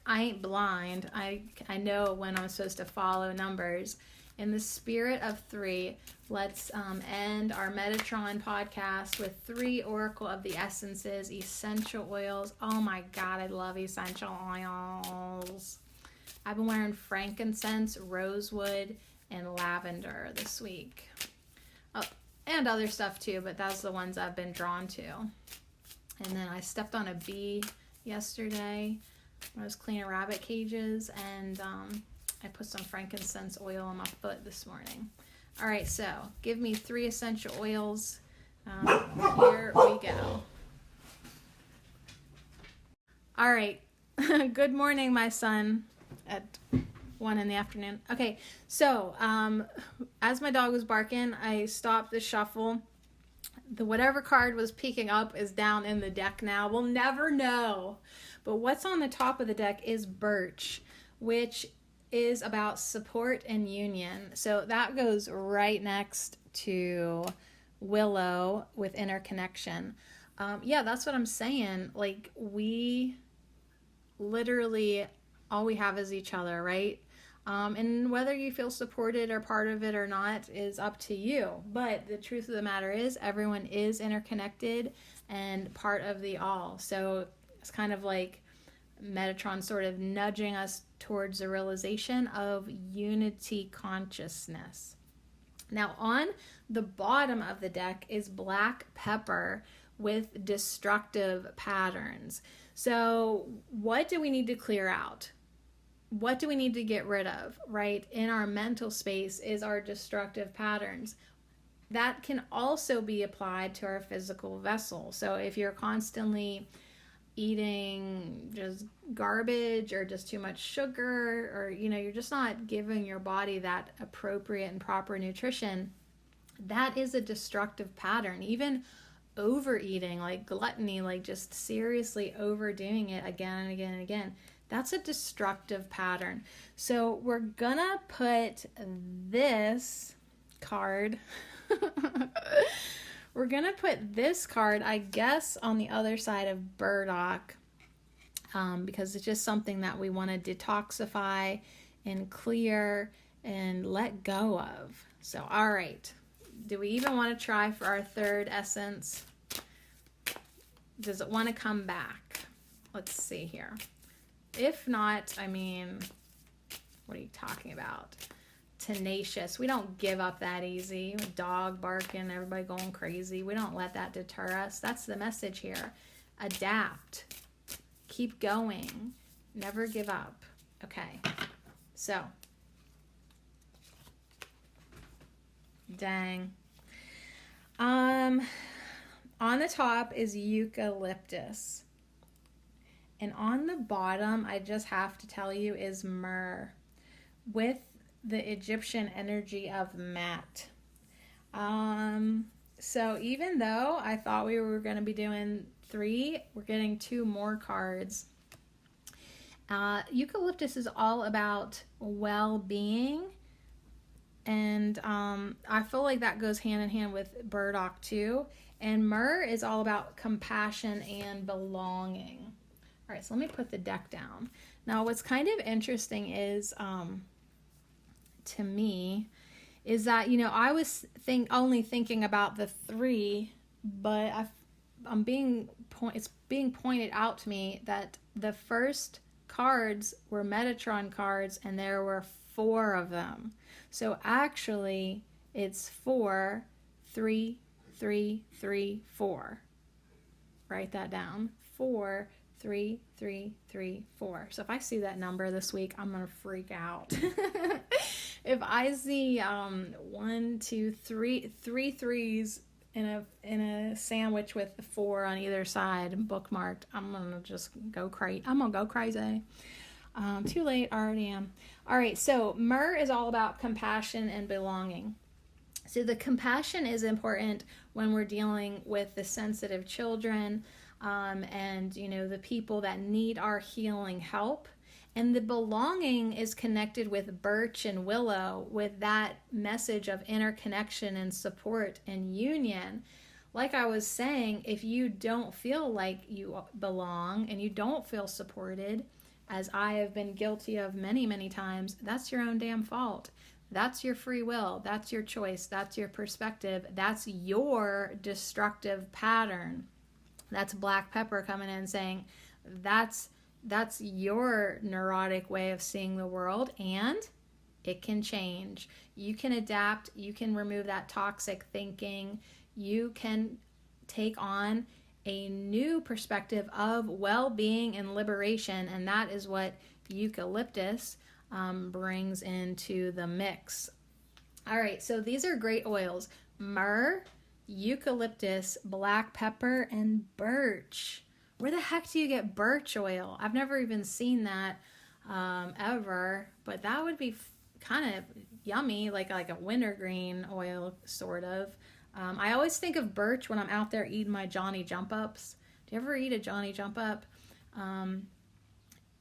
I ain't blind. I know when I'm supposed to follow numbers. In the spirit of 3, let's end our Metatron podcast with 3 Oracle of the Essences, essential oils. Oh my God, I love essential oils. I've been wearing frankincense, rosewood, and lavender this week. Oh, and other stuff too, but that's the ones I've been drawn to. And then I stepped on a bee yesterday when I was cleaning rabbit cages, and I put some frankincense oil on my foot this morning. All right, so give me 3 essential oils. Here we go. All right. Good morning, my son, at 1 in the afternoon. Okay, so as my dog was barking, I stopped the shuffle. The whatever card was peeking up is down in the deck now. We'll never know. But what's on the top of the deck is birch, which is about support and union. So that goes right next to willow with interconnection. Yeah, that's what I'm saying. Like, we literally, all we have is each other, right? And whether you feel supported or part of it or not is up to you. But the truth of the matter is everyone is interconnected and part of the all. So it's kind of like Metatron sort of nudging us towards the realization of unity consciousness. Now on the bottom of the deck is black pepper with destructive patterns. So what do we need to clear out? What do we need to get rid of, right? In our mental space is our destructive patterns. That can also be applied to our physical vessel. So if you're constantly eating just garbage or just too much sugar, or you're just not giving your body that appropriate and proper nutrition, that is a destructive pattern. Even overeating, like gluttony, like just seriously overdoing it again and again and again, that's a destructive pattern. So we're gonna put this card we're gonna put this card, I guess, on the other side of burdock, because it's just something that we want to detoxify and clear and let go of. So all right, do we even want to try for our third essence? Does it want to come back? Let's see here. If not, I mean, what are you talking about? Tenacious. We don't give up that easy. Dog barking, everybody going crazy. We don't let that deter us. That's the message here. Adapt. Keep going. Never give up. Okay. So. Dang. On the top is eucalyptus. And on the bottom, I just have to tell you, is myrrh with the Egyptian energy of mat. So even though I thought we were going to be doing 3, we're getting 2 more cards. Eucalyptus is all about well-being, and I feel like that goes hand in hand with burdock too. And myrrh is all about compassion and belonging. All right, so let me put the deck down. Now, what's kind of interesting is, to me, is that, I was only thinking about the 3, but it's being pointed out to me that the first cards were Metatron cards, and there were 4 of them. So actually, it's 4, 3, 3, 3, 4. Write that down. 4, 3, 3, 3, 4. So if I see that number this week, I'm gonna freak out. If I see 1, 2, 3 3s in a sandwich with 4 on either side bookmarked, I'm gonna just go crazy. I'm gonna go crazy. Too late, I already am. All right, so myrrh is all about compassion and belonging. So the compassion is important when we're dealing with the sensitive children, and the people that need our healing help. And the belonging is connected with birch and willow, with that message of interconnection and support and union. Like I was saying, if you don't feel like you belong and you don't feel supported, as I have been guilty of many, many times, that's your own damn fault. That's your free will. That's your choice. That's your perspective. That's your destructive pattern. That's black pepper coming in saying, that's your neurotic way of seeing the world, and It can change. You can adapt. You can remove that toxic thinking. You can take on a new perspective of well-being and liberation, and that is what eucalyptus brings into the mix. All right, so these are great oils: myrrh, eucalyptus, black pepper, and birch. Where the heck do you get birch oil? I've never even seen that ever, but that would be kind of yummy, like a wintergreen oil, sort of. I always think of birch when I'm out there eating my Johnny Jump Ups. Do you ever eat a Johnny Jump Up?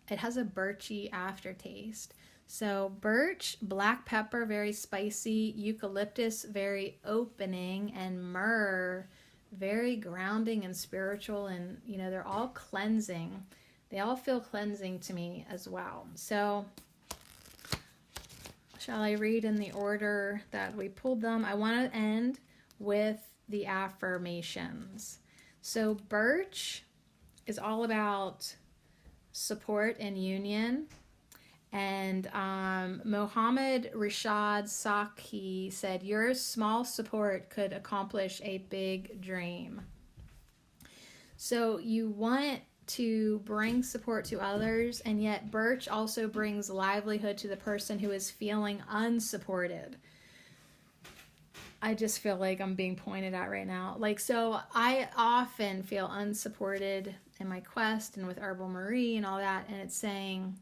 It has a birchy aftertaste. So birch, black pepper, very spicy, eucalyptus, very opening, and myrrh, very grounding and spiritual, and they're all cleansing. They all feel cleansing to me as well. So shall I read in the order that we pulled them? I want to end with the affirmations. So birch is all about support and union. And Mohammed Rashad Saki said, your small support could accomplish a big dream. So you want to bring support to others, and yet birch also brings livelihood to the person who is feeling unsupported. I just feel like I'm being pointed at right now. So I often feel unsupported in my quest and with Herbal Marie and all that, and it's saying,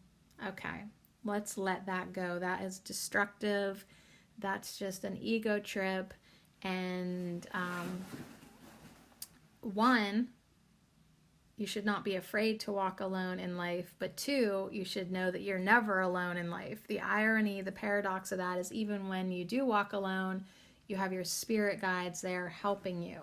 okay, let's let that go. That is destructive. That's just an ego trip. And one, you should not be afraid to walk alone in life. But two, you should know that you're never alone in life. The irony, the paradox of that is even when you do walk alone, you have your spirit guides there helping you.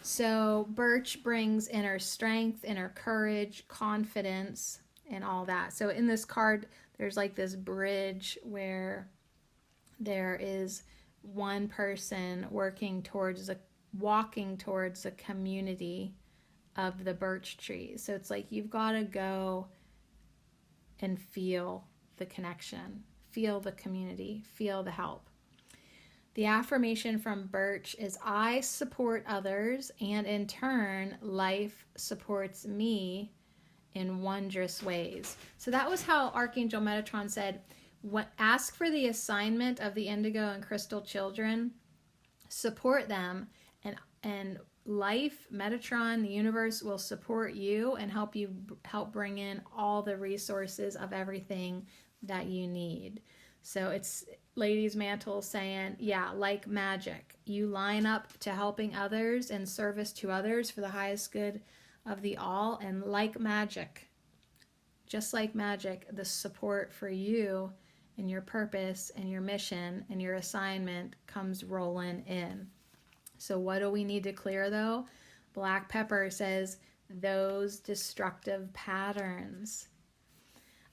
So birch brings inner strength, inner courage, confidence, and all that. So in this card, there's this bridge where there is one person walking towards a community of the birch trees. So it's you've got to go and feel the connection, feel the community, feel the help. The affirmation from birch is, I support others, and in turn, life supports me in wondrous ways. So that was how Archangel Metatron said, ask for the assignment of the indigo and crystal children, support them, and life, Metatron, the universe will support you and help bring in all the resources of everything that you need. So it's Lady's Mantle saying, yeah, like magic, you line up to helping others and service to others for the highest good of the all, and like magic, just like magic, the support for you and your purpose and your mission and your assignment comes rolling in. So what do we need to clear though? Black pepper says those destructive patterns.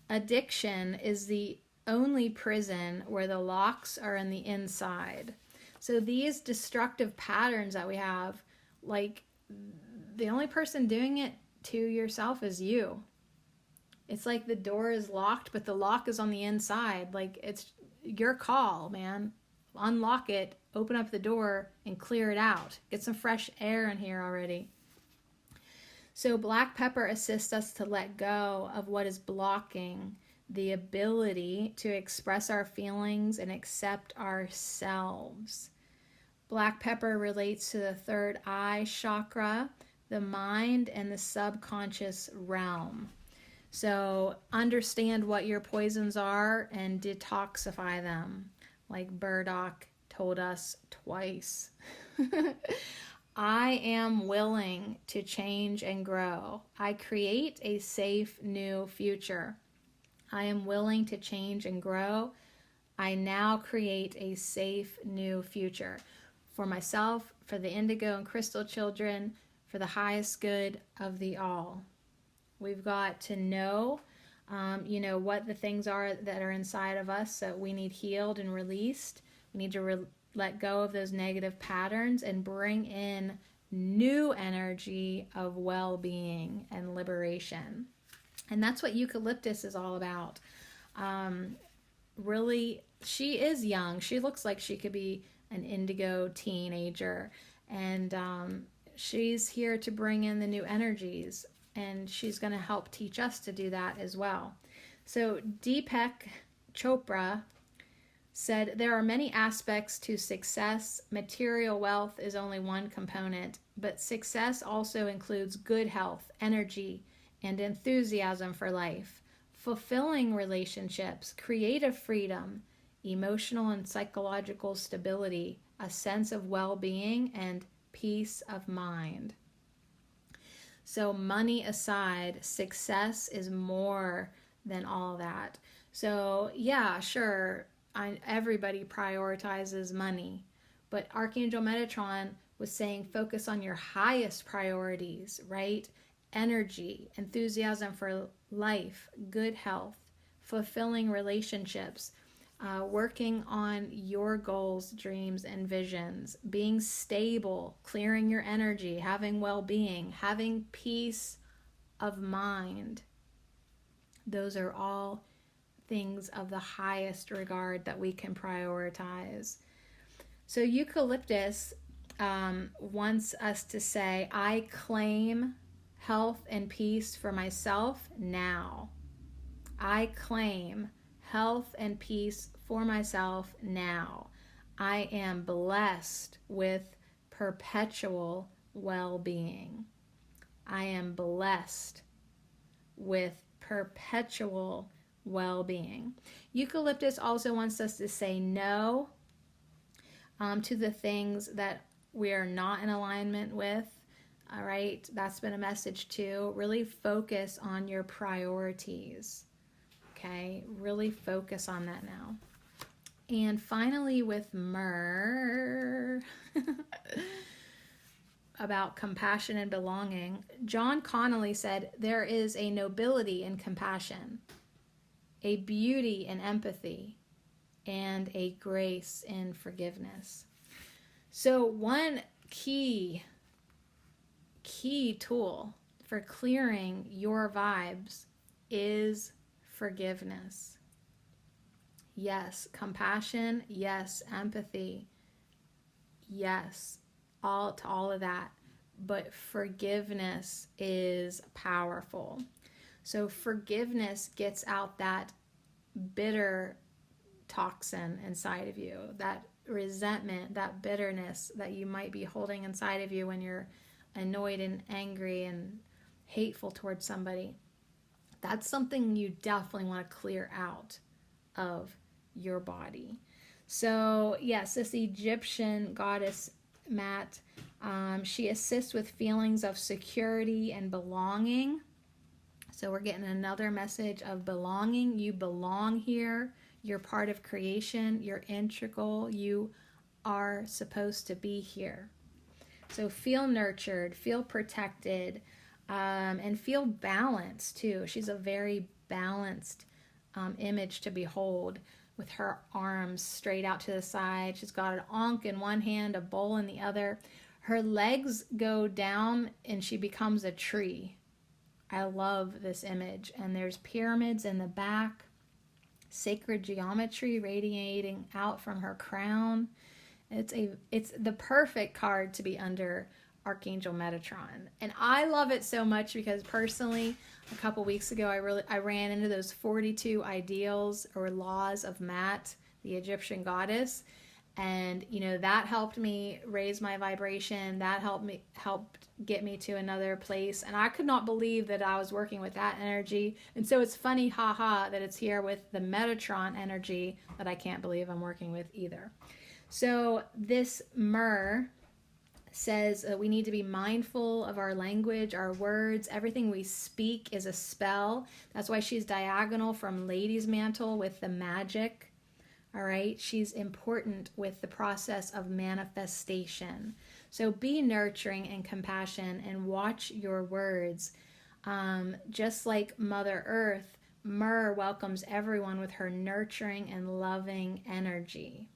Addiction is the only prison where the locks are in the inside. So these destructive patterns that we have, the only person doing it to yourself is you. It's the door is locked, but the lock is on the inside. It's your call, man. Unlock it, open up the door, and clear it out. Get some fresh air in here already. So black pepper assists us to let go of what is blocking the ability to express our feelings and accept ourselves. Black pepper relates to the third eye chakra, the mind, and the subconscious realm. So understand what your poisons are and detoxify them, like Burdock told us twice. I am willing to change and grow. I create a safe new future. I am willing to change and grow. I now create a safe new future for myself, for the indigo and crystal children, for the highest good of the all. We've got to know, what the things are that are inside of us that we need healed and released. We need to let go of those negative patterns and bring in new energy of well-being and liberation. And that's what eucalyptus is all about. really, she is young. She looks like she could be an indigo teenager. And she's here to bring in the new energies. And she's going to help teach us to do that as well. So Deepak Chopra said, there are many aspects to success. Material wealth is only one component, but success also includes good health, energy, and enthusiasm for life, fulfilling relationships, creative freedom, emotional and psychological stability, a sense of well-being, and peace of mind. So money aside, success is more than all that. So yeah, sure, everybody prioritizes money, but Archangel Metatron was saying focus on your highest priorities, right? Energy, enthusiasm for life, good health, fulfilling relationships, working on your goals, dreams, and visions, being stable, clearing your energy, having well-being, having peace of mind. Those are all things of the highest regard that we can prioritize. So eucalyptus wants us to say, I claim health and peace for myself now. I claim health and peace for myself now. I am blessed with perpetual well-being. I am blessed with perpetual well-being. Eucalyptus also wants us to say no to the things that we are not in alignment with. All right, that's been a message too. Really focus on your priorities. Okay, really focus on that now. And finally with myrrh, about compassion and belonging, John Connolly said, there is a nobility in compassion, a beauty in empathy, and a grace in forgiveness. So one key tool for clearing your vibes is forgiveness. Yes, compassion. Yes, empathy. Yes, all of that. But forgiveness is powerful. So forgiveness gets out that bitter toxin inside of you, that resentment, that bitterness that you might be holding inside of you when you're annoyed and angry and hateful towards somebody. That's something you definitely want to clear out of your body. So yes, this Egyptian goddess Mat, she assists with feelings of security and belonging. So we're getting another message of belonging. You belong here. You're part of creation. You're integral. You are supposed to be here. So feel nurtured, feel protected, and feel balanced too. She's a very balanced image to behold, with her arms straight out to the side. She's got an ankh in one hand, a bowl in the other. Her legs go down and she becomes a tree. I love this image. And there's pyramids in the back, sacred geometry radiating out from her crown. It's the perfect card to be under Archangel Metatron. And I love it so much because personally, a couple weeks ago, I ran into those 42 ideals or laws of Mat, the Egyptian goddess. And, that helped me raise my vibration. That helped get me to another place. And I could not believe that I was working with that energy. And so it's funny, that it's here with the Metatron energy that I can't believe I'm working with either. So this myrrh says we need to be mindful of our language, our words. Everything we speak is a spell. That's why she's diagonal from Lady's Mantle with the magic. All right, she's important with the process of manifestation. So be nurturing and compassion and watch your words. Just like Mother Earth, myrrh welcomes everyone with her nurturing and loving energy.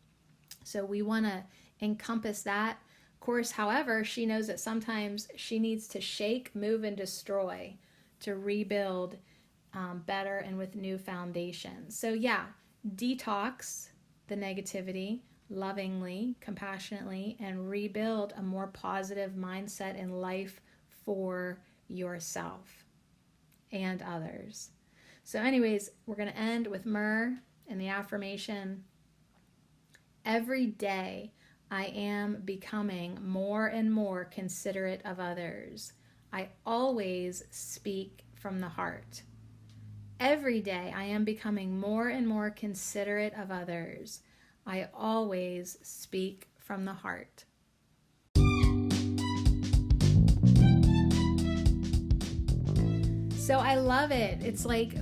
So we want to encompass that. Of course, however, she knows that sometimes she needs to shake, move, and destroy to rebuild better and with new foundations. So yeah, detox the negativity lovingly, compassionately, and rebuild a more positive mindset in life for yourself and others. So anyways, we're going to end with myrrh and the affirmation. Every day I am becoming more and more considerate of others. I always speak from the heart. Every day I am becoming more and more considerate of others. I always speak from the heart. So I love it. It's like,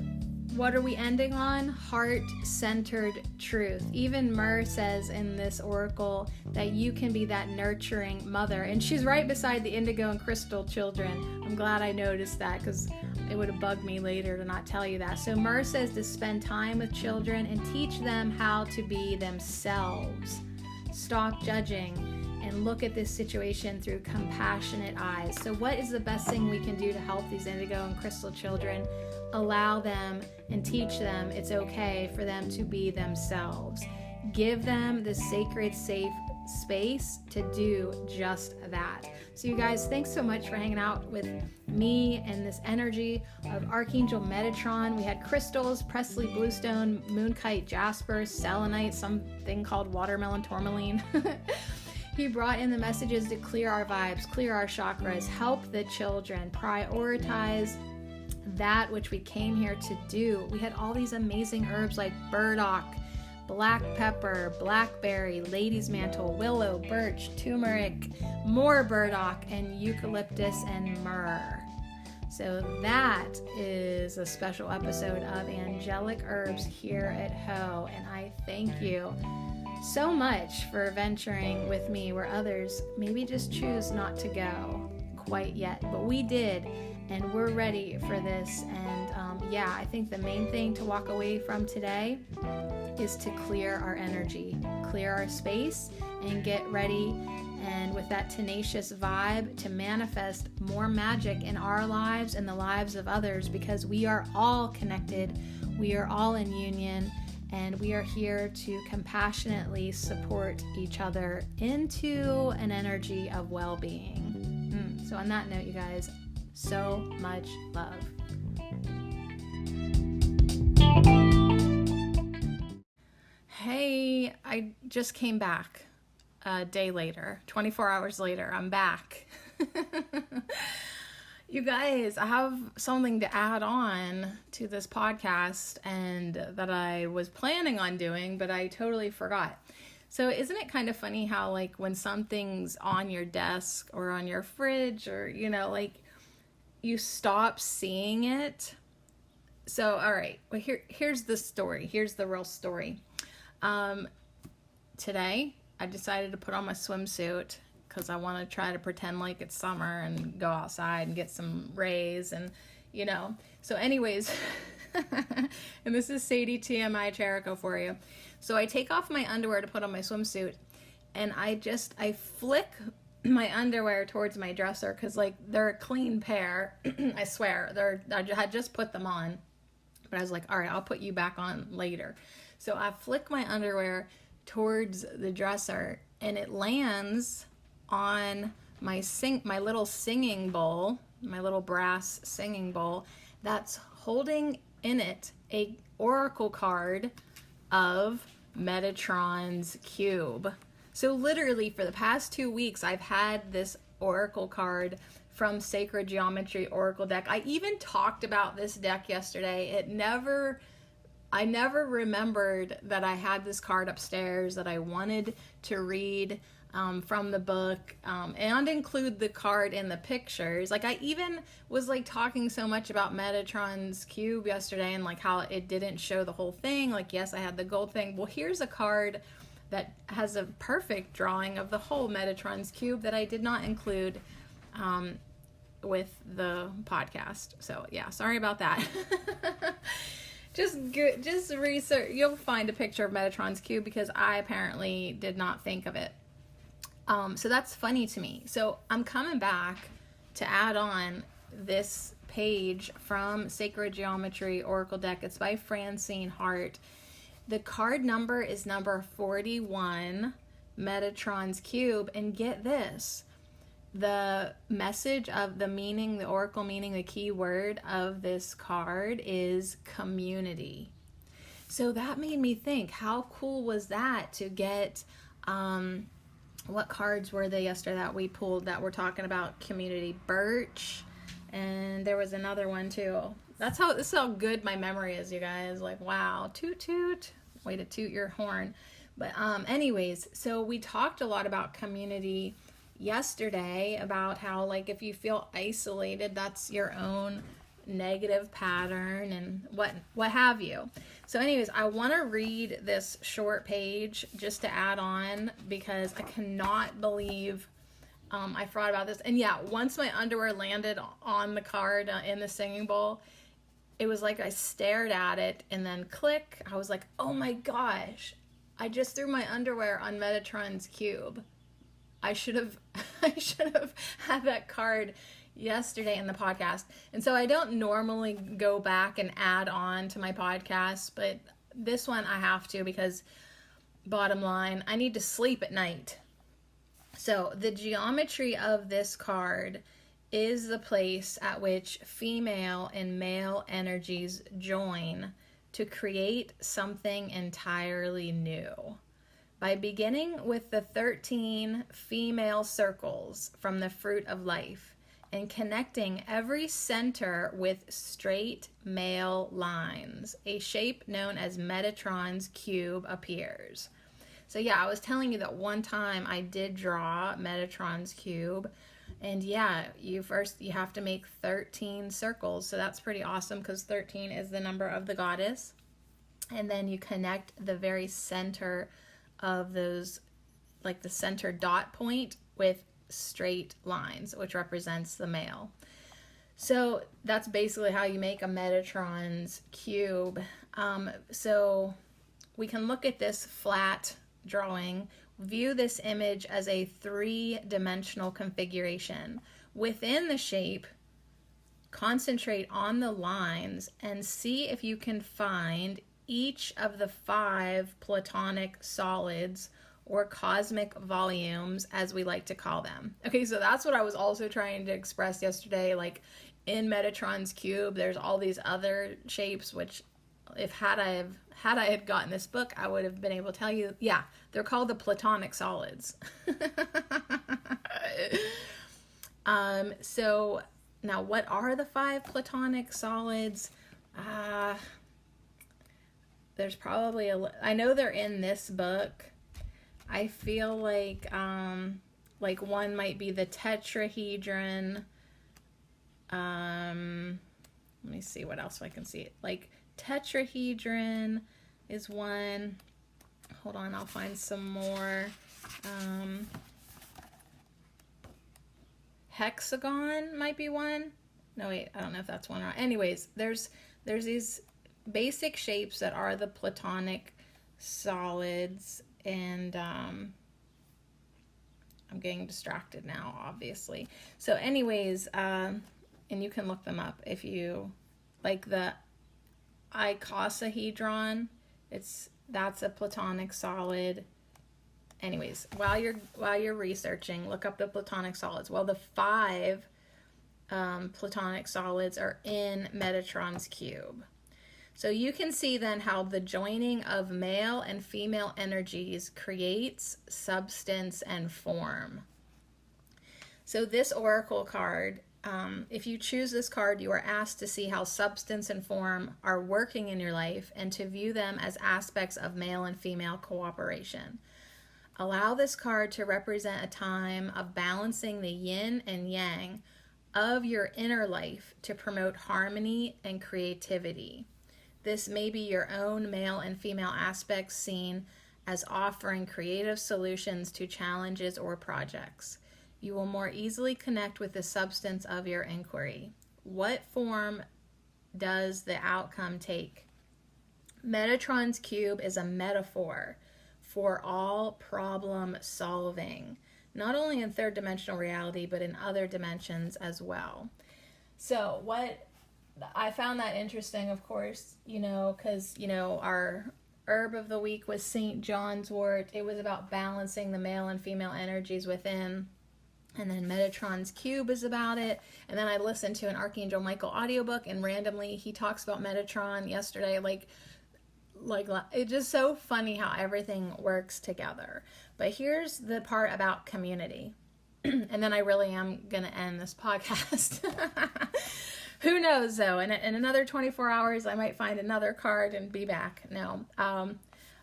what are we ending on? Heart-centered truth. Even Myrrh says in this oracle that you can be that nurturing mother. And she's right beside the indigo and crystal children. I'm glad I noticed that, because it would have bugged me later to not tell you that. So Myrrh says to spend time with children and teach them how to be themselves. Stop judging and look at this situation through compassionate eyes. So what is the best thing we can do to help these indigo and crystal children? Allow them and teach them it's okay for them to be themselves. Give them the sacred, safe space to do just that. So you guys, thanks so much for hanging out with me and this energy of Archangel Metatron. We had crystals, Presley Bluestone, Moonkite, Jasper, Selenite, something called watermelon tourmaline. He brought in the messages to clear our vibes, clear our chakras, help the children, prioritize that which we came here to do. We had all these amazing herbs like burdock, black pepper, blackberry, lady's mantle, willow, birch, turmeric, more burdock, and eucalyptus and myrrh. So that is a special episode of Angelic Herbs here at Ho, and I thank you so much for venturing with me where others maybe just choose not to go quite yet, but we did, and we're ready for this. And I think the main thing to walk away from today is to clear our energy, clear our space, and get ready, and with that tenacious vibe, to manifest more magic in our lives and the lives of others, because we are all connected, we are all in union, and we are here to compassionately support each other into an energy of well-being. So on that note, you guys, so much love. Hey, I just came back a day later, 24 hours later, I'm back. You guys, I have something to add on to this podcast, and that I was planning on doing, but I totally forgot. So isn't it kind of funny how, like, when something's on your desk or on your fridge, or, you know, like, you stop seeing it? So, all right, well, here's the story. Here's the real story. Today, I decided to put on my swimsuit because I want to try to pretend like it's summer and go outside and get some rays, and, you know. So anyways, and this is Sadie TMI Cherico for you. So I take off my underwear to put on my swimsuit, and I flick my underwear towards my dresser because, like, they're a clean pair. I swear, I had just put them on, but I was like, all right, I'll put you back on later. So I flick my underwear towards the dresser, and it lands on my little singing bowl, my little brass singing bowl that's holding in it a oracle card of Metatron's cube. So literally for the past 2 weeks, I've had this oracle card from Sacred Geometry Oracle deck. I even talked about this deck yesterday. I never remembered that I had this card upstairs that I wanted to read from the book, and include the card in the pictures. Like, I even was, like, talking so much about Metatron's cube yesterday, and, like, how it didn't show the whole thing. Like, yes, I had the gold thing. Well, here's a card that has a perfect drawing of the whole Metatron's cube that I did not include with the podcast. So yeah, sorry about that. Just research. You'll find a picture of Metatron's cube because I apparently did not think of it. So that's funny to me. So I'm coming back to add on this page from Sacred Geometry Oracle deck. It's by Francine Hart. The card number is number 41, Metatron's cube. And get this, the message of the meaning, the oracle meaning, the key word of this card is community. So that made me think, how cool was that to get, what cards were they yesterday that we pulled that were talking about community? Birch, and there was another one too. This is how good my memory is, you guys. Like, wow, toot toot, way to toot your horn. But anyways, so we talked a lot about community yesterday, about how, like, if you feel isolated, that's your own negative pattern and what have you. So anyways, I want to read this short page just to add on, because I cannot believe I forgot about this. And yeah, once my underwear landed on the card in the singing bowl, it was like I stared at it and then click, I was like, oh my gosh, I just threw my underwear on Metatron's cube. I should have had that card yesterday in the podcast. And so I don't normally go back and add on to my podcast, but this one I have to, because bottom line, I need to sleep at night. So the geometry of this card is the place at which female and male energies join to create something entirely new. By beginning with the 13 female circles from the fruit of life and connecting every center with straight male lines, a shape known as Metatron's cube appears. So yeah, I was telling you that one time I did draw Metatron's cube, and yeah, you have to make 13 circles. So that's pretty awesome, because 13 is the number of the goddess. And then you connect the very center of those, like the center dot point, with straight lines, which represents the male. So that's basically how you make a Metatron's cube. So we can look at this flat drawing, view this image as a 3-dimensional configuration. Within the shape, concentrate on the lines and see if you can find each of the 5 platonic solids, or cosmic volumes, as we like to call them. Okay, so that's what I was also trying to express yesterday. Like, in Metatron's cube, there's all these other shapes, which had I had gotten this book, I would have been able to tell you. Yeah, they're called the platonic solids. So now, what are the 5 platonic solids? There's probably I know they're in this book. I feel like one might be the tetrahedron. Let me see what else I can see. Like, tetrahedron is one. Hold on, I'll find some more. Hexagon might be one. No, wait, I don't know if that's one or not. Anyways, there's these basic shapes that are the platonic solids, and I'm getting distracted now, obviously. So anyways, and you can look them up if you like. The icosahedron, that's a platonic solid. Anyways, while you're researching, look up the platonic solids. Well, the 5 platonic solids are in Metatron's cube. So you can see then how the joining of male and female energies creates substance and form. So this oracle card, if you choose this card, you are asked to see how substance and form are working in your life and to view them as aspects of male and female cooperation. Allow this card to represent a time of balancing the yin and yang of your inner life to promote harmony and creativity. This may be your own male and female aspects seen as offering creative solutions to challenges or projects. You will more easily connect with the substance of your inquiry. What form does the outcome take? Metatron's cube is a metaphor for all problem solving, not only in third dimensional reality, but in other dimensions as well. So what I found that interesting, of course, because, our herb of the week was St. John's wort. It was about balancing the male and female energies within. And then Metatron's cube is about it. And then I listened to an Archangel Michael audiobook, and randomly he talks about Metatron yesterday. Like it's just so funny how everything works together. But here's the part about community. And then I really am going to end this podcast. Who knows, though? In another 24 hours, I might find another card and be back. No.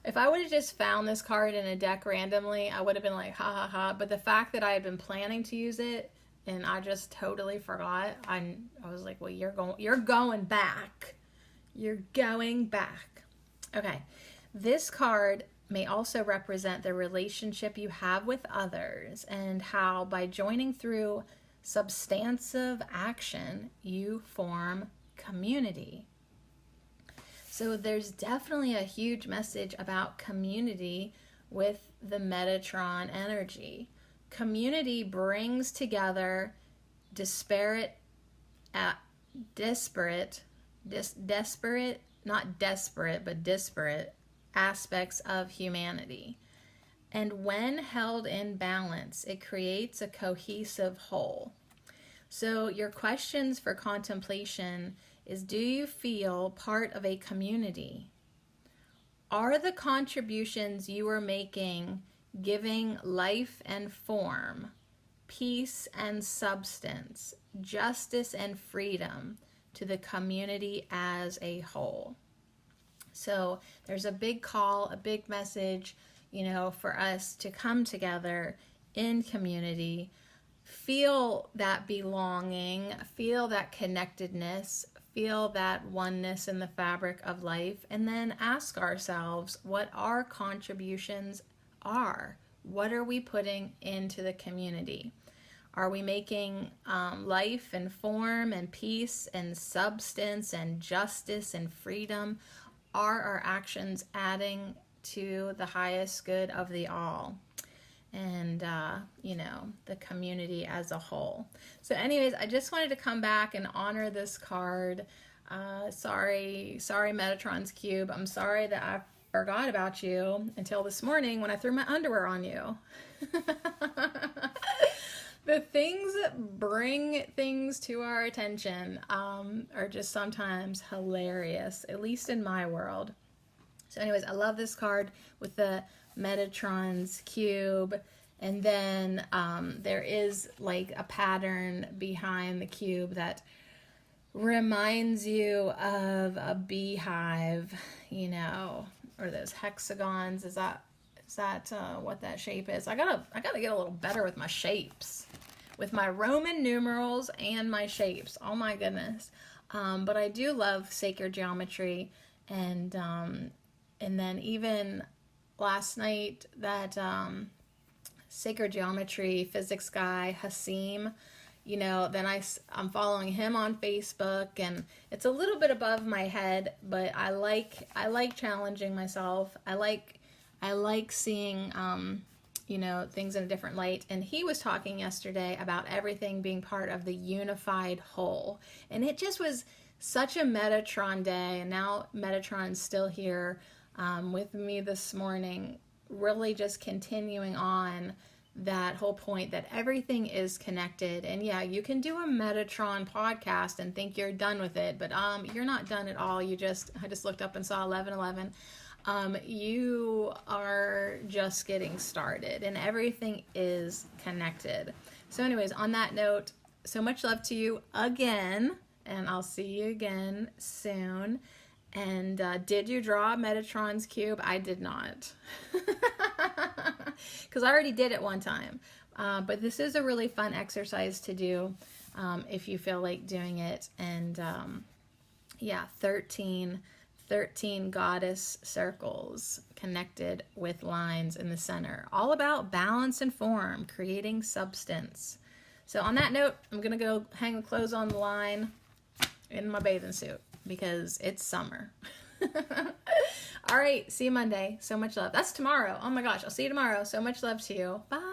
If I would have just found this card in a deck randomly, I would have been like, ha, ha, ha. But the fact that I had been planning to use it and I just totally forgot, I was like, well, you're going back. You're going back. Okay. This card may also represent the relationship you have with others and how by joining through substantive action, you form community. So there's definitely a huge message about community with the Metatron energy. Community brings together disparate aspects of humanity. And when held in balance, it creates a cohesive whole. So your questions for contemplation is, do you feel part of a community? Are the contributions you are making giving life and form, peace and substance, justice and freedom to the community as a whole? So there's a big call, a big message, for us to come together in community, feel that belonging, feel that connectedness, feel that oneness in the fabric of life, and then ask ourselves what our contributions are. What are we putting into the community? Are we making life and form and peace and substance and justice and freedom? Are our actions adding to the highest good of the all and, the community as a whole? So anyways, I just wanted to come back and honor this card. Sorry, Metatron's cube. I'm sorry that I forgot about you until this morning when I threw my underwear on you. The things that bring things to our attention are just sometimes hilarious, at least in my world. So anyways, I love this card with the Metatron's cube. And then there is like a pattern behind the cube that reminds you of a beehive, or those hexagons. Is that what that shape is? I gotta get a little better with my shapes, with my Roman numerals and my shapes. Oh my goodness. But I do love sacred geometry, and then even last night that sacred geometry physics guy Hasim, then I'm following him on Facebook, and it's a little bit above my head, but I like challenging myself. I like seeing things in a different light. And he was talking yesterday about everything being part of the unified whole, and it just was such a Metatron day. And now Metatron's still here with me this morning, really just continuing on that whole point that everything is connected. And yeah, you can do a Metatron podcast and think you're done with it, but you're not done at all. I just looked up and saw 11:11. You are just getting started, and everything is connected. So anyways, on that note, so much love to you again, and I'll see you again soon. And did you draw Metatron's cube? I did not, because I already did it one time. But this is a really fun exercise to do if you feel like doing it. And 13 goddess circles connected with lines in the center, all about balance and form, creating substance. So on that note, I'm gonna go hang the clothes on the line in my bathing suit because it's summer. All right, see you Monday. So much love. That's tomorrow. Oh my gosh, I'll see you tomorrow. So much love to you. Bye.